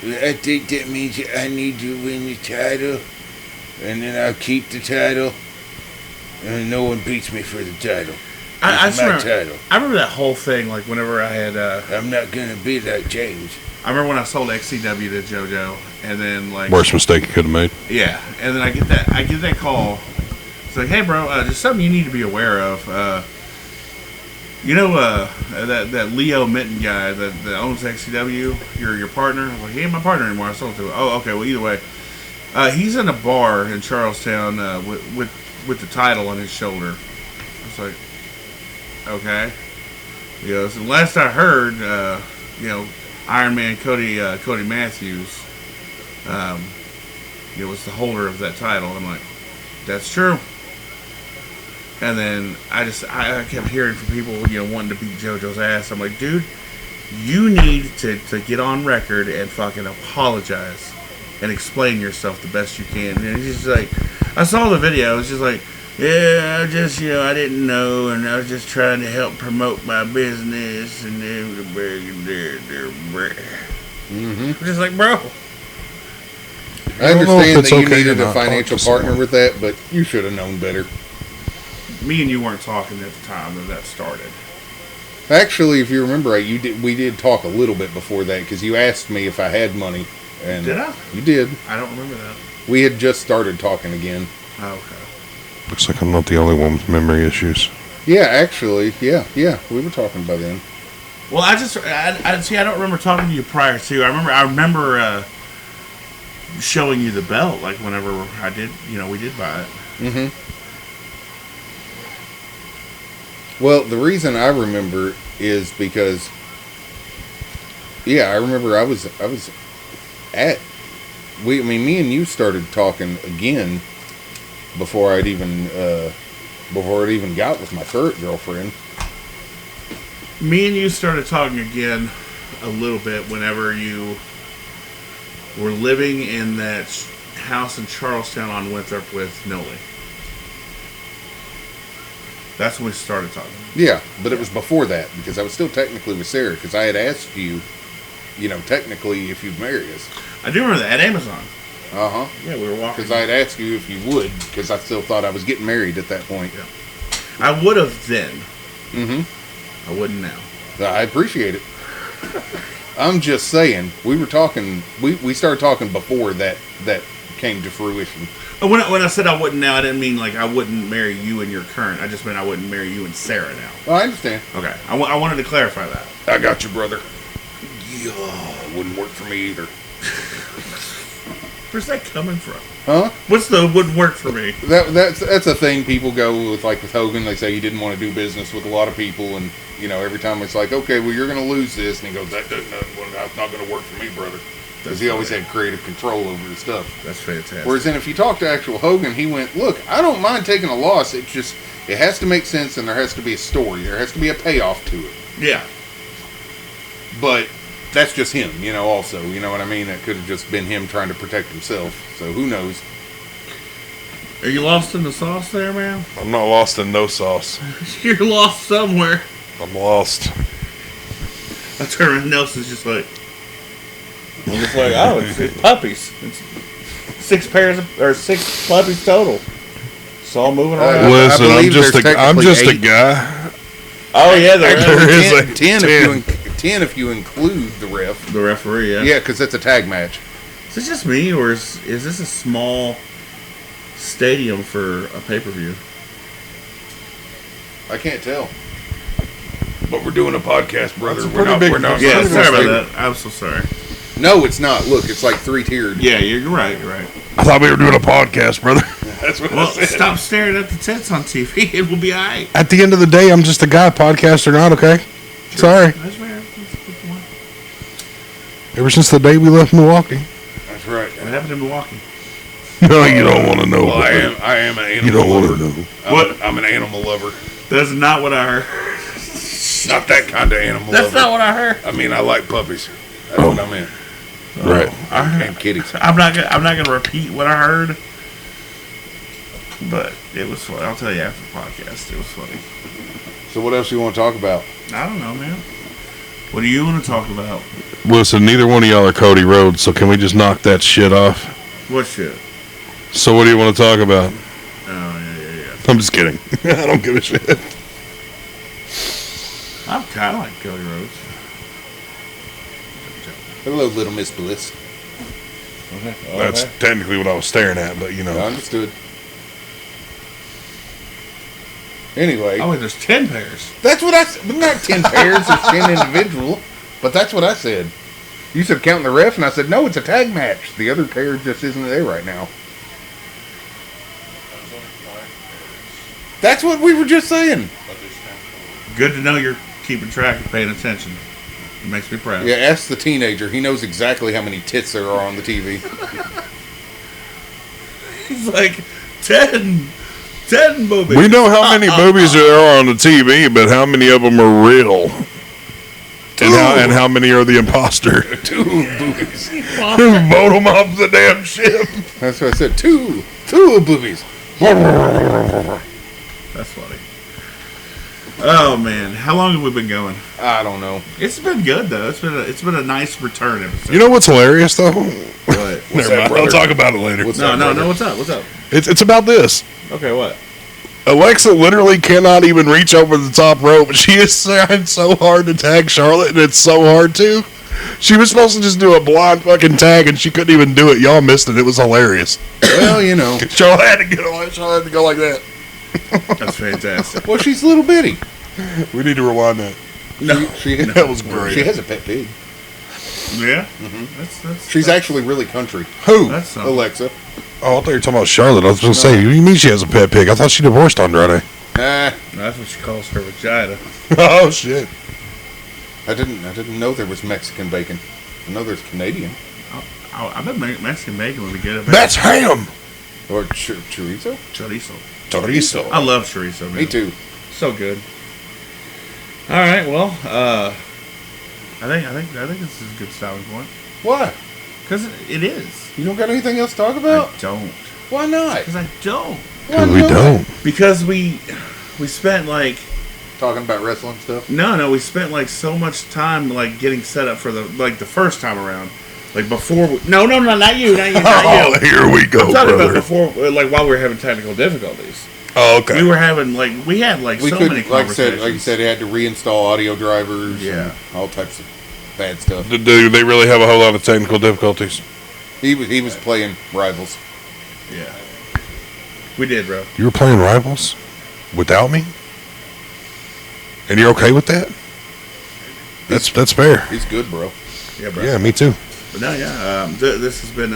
I think that means I need to win the title, and then I'll keep the title, and no one beats me for the title. It's my title. I remember that whole thing. Like whenever I had, I'm not gonna be like James. I remember when I sold XCW to JoJo, and then like Worst mistake you could have made. yeah, and then I get that call. It's like, hey, bro, just something you need to be aware of. You know that Leo Minton guy that owns XCW, your partner? I'm like, he ain't my partner anymore. I sold it to him. Oh, okay. Well, either way, he's in a bar in Charlestown with the title on his shoulder. I was like, okay. You know, so last I heard, Iron Man Cody Matthews, was the holder of that title. I'm like, that's true. And then I kept hearing from people, wanting to beat JoJo's ass. I'm like, dude, you need to get on record and fucking apologize and explain yourself the best you can. And he's just like, I saw the video. It's just like, yeah, I just, I didn't know, and I was just trying to help promote my business, and then I'm just like, bro. I understand that you okay needed to a not financial talk to partner with that, but you should have known better. Me and you weren't talking at the time that started. Actually, if you remember right, we did talk a little bit before that, because you asked me if I had money. And Did I? You did. I don't remember that. We had just started talking again. Oh, okay. Looks like I'm not the only one with memory issues. Yeah, actually, yeah, we were talking by then. Well, I don't remember talking to you prior to. I remember showing you the belt, like whenever I did, we did buy it. Mm-hmm. Well, the reason I remember is because, I remember I was at, me and you started talking again before it even got with my current girlfriend. Me and you started talking again a little bit whenever you were living in that house in Charlestown on Winthrop with Noli. That's when we started talking. Yeah, but it was before that, because I was still technically with Sarah, because I had asked you, technically if you'd marry us. I do remember that at Amazon. Uh-huh. Yeah, we were walking. Because I had asked you if you would, because I still thought I was getting married at that point. Yeah. I would have then. Mm-hmm. I wouldn't now. I appreciate it. I'm just saying, we were talking, we started talking before that came to fruition. When I said I wouldn't now, I didn't mean like I wouldn't marry you and your current. I just meant I wouldn't marry you and Sarah now. Well, I understand. Okay. I wanted to clarify that. I got you, brother. Yeah, wouldn't work for me either. Where's that coming from? Huh? What's the wouldn't work for me? That's a thing people go with, like with Hogan. They say he didn't want to do business with a lot of people, and every time it's like, okay, well, you're going to lose this, and he goes, that's not going to work for me, brother, because he always had creative control over his stuff. That's fantastic. Whereas then, if you talk to actual Hogan, he went, look, I don't mind taking a loss. It has to make sense, and there has to be a story. There has to be a payoff to it. Yeah. But that's just him, also. You know what I mean? That could have just been him trying to protect himself. So who knows? Are you lost in the sauce there, man? I'm not lost in no sauce. You're lost somewhere. I'm lost. I turn around, Nelson's just like, I'm just like, oh, it's puppies. It's 6 puppies total. It's all moving around. Listen, I'm believe just a eight. guy. Oh yeah, there is. There is 10 if you include the ref. The referee, yeah. Yeah, because it's a tag match. Is it just me, or is this a small stadium for a pay-per-view? I can't tell. But we're doing a podcast, brother. That's a pretty big- Yeah, Pretty sorry much about that. I'm so sorry. No, it's not. Look, it's like 3-tiered. Yeah, you're right. You're right. I thought we were doing a podcast, brother. That's what Well, I said. stop staring at the tits on TV. It will be alright. At the end of the day, I'm just a guy, podcast or not, okay? Sorry. That's fair. That's a good point. Ever since the day we left Milwaukee. That's right. What happened in Milwaukee? No, you don't want to know. Well, brother. I am an animal You don't want lover. to know. I'm an animal lover. That's not what I heard. Not that kind of animal. That's lover. not what I heard. I mean, I like puppies. That's what I meant. Right. And kitties. I'm not gonna repeat what I heard, but it was funny. I'll tell you after the podcast. It was funny. So what else you want to talk about? I don't know, man. What do you want to talk about? Listen, neither one of y'all are Cody Rhodes, so can we just knock that shit off? What shit? So what do you want to talk about? Oh yeah. I'm just kidding. I don't give a shit. I'm kind of like Cody Rhodes. Hello, little Miss Bliss. That's technically what I was staring at, but you I know. understood. Anyway, Oh wait, there's 10 pairs. that's what I said. Not 10 pairs or 10 individual, but that's what I said. You said counting the ref, and I said, no, it's a tag match. The other pair just isn't there right now. That's what we were just saying. Good to know you're keeping track and paying attention. It makes me proud. Yeah, ask the teenager. He knows exactly how many tits there are on the TV. He's like 10 movies. We know how many movies there are on the TV, but how many of them are real? And how many are the imposter? 2 boobies. Vote them off the damn ship. That's what I said. 2 boobies. That's funny. Oh man, how long have we been going? I don't know. It's been good though. It's been a nice return episode. You know what's hilarious though? What? Never mind. I'll talk about it later. What's No. up, brother? What's up? What's up? It's about this. Okay, what? Alexa literally cannot even reach over the top rope. She is trying so hard to tag Charlotte, and it's so hard to. She was supposed to just do a blind fucking tag, and she couldn't even do it. Y'all missed it. It was hilarious. Well, you know. Charlotte had to go like that. That's fantastic. Well, she's a little bitty. We need to rewind that. No, That was great. She has a pet pig. yeah. She's actually really country. Who? That's something. Alexa. Oh, I thought you were talking about Charlotte. I was going to say, what do you mean she has a pet pig? I thought she divorced Andrade. That's what she calls her vagina. Oh, shit. I didn't know there was Mexican bacon. I know there's Canadian. I bet Mexican bacon would be good. That's ham. Or chorizo? Chorizo. Chorizo. I love chorizo, man. Me too. So good. All right, well, I think this is a good starting point Why? because it is. You don't got anything else to talk about? I don't. Why not? Because I don't. Why We not? don't. Because we spent like Talking about wrestling stuff? we spent like so much time like getting set up for the first time around, like before. No, not you. Oh, here we go, I'm talking about brother. before, like while we were having technical difficulties. Oh, okay. We were having we had We so couldn't, many like conversations. you said, he had to reinstall audio drivers. Yeah. And all types of bad stuff. Do they really have a whole lot of technical difficulties? He was playing Rivals. Yeah, we did, bro. You were playing Rivals without me? And you're okay with that? That's fair. He's good, bro. Yeah, bro. Yeah, me too. But no, yeah. This has been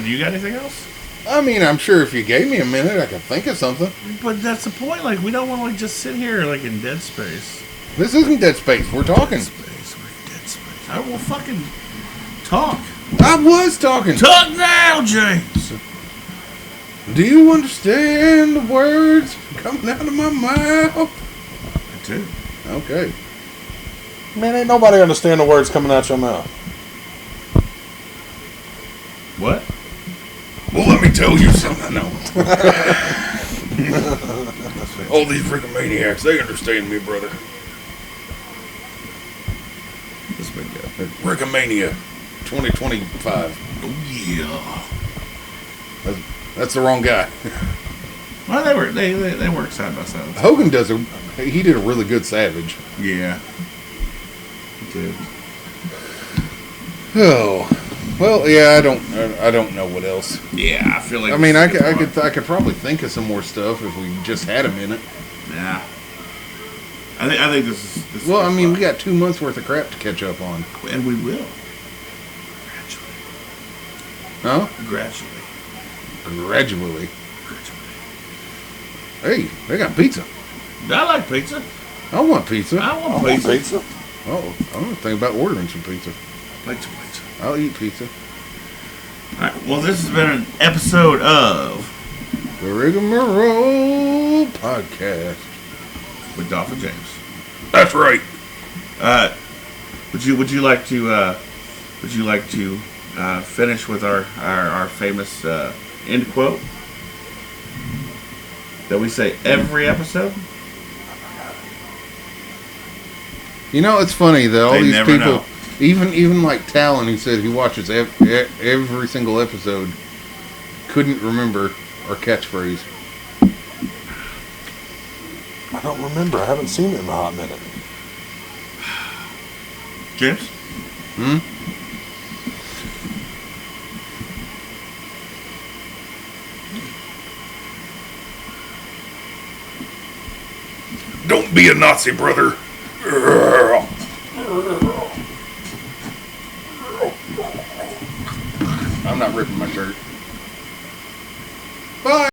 do you got anything else? I mean, I'm sure if you gave me a minute, I could think of something. But that's the point. Like, we don't want to like just sit here like in dead space. This isn't Dead Space. We're talking. We're in dead space. I will fucking talk. I was talking. Talk now, James. Do you understand the words coming out of my mouth? I do. Okay. Man, ain't nobody understand the words coming out your mouth. What? Well, let me tell you something. No. All these freaking maniacs, they understand me, brother. This been good. Rigamania 2025. Oh yeah. That's the wrong guy. Well, they work side by side. Hogan he did a really good Savage. Yeah. He did. Oh. Well, yeah, I don't know what else. Yeah, I feel like. I mean, I could probably think of some more stuff if we just had a minute. Nah. I think this is. Well, I mean, we fine. got 2 months worth of crap to catch up on. And we will. Gradually. Huh? Gradually. Gradually. Hey, they got pizza. I like pizza. I want pizza. I want pizza. Oh, I'm gonna think about ordering some pizza. Pizza. I'll eat pizza. Alright, well, this has been an episode of The Rigamarole Podcast. with Dolph and James. That's right. Would you like to finish with our famous end quote that we say every episode? You know, it's funny that all They these never people, know. even like Talon, who said he watches every single episode, couldn't remember our catchphrase. I don't remember. I haven't seen it in a hot minute. James? Don't be a Nazi, brother. I'm not ripping my shirt.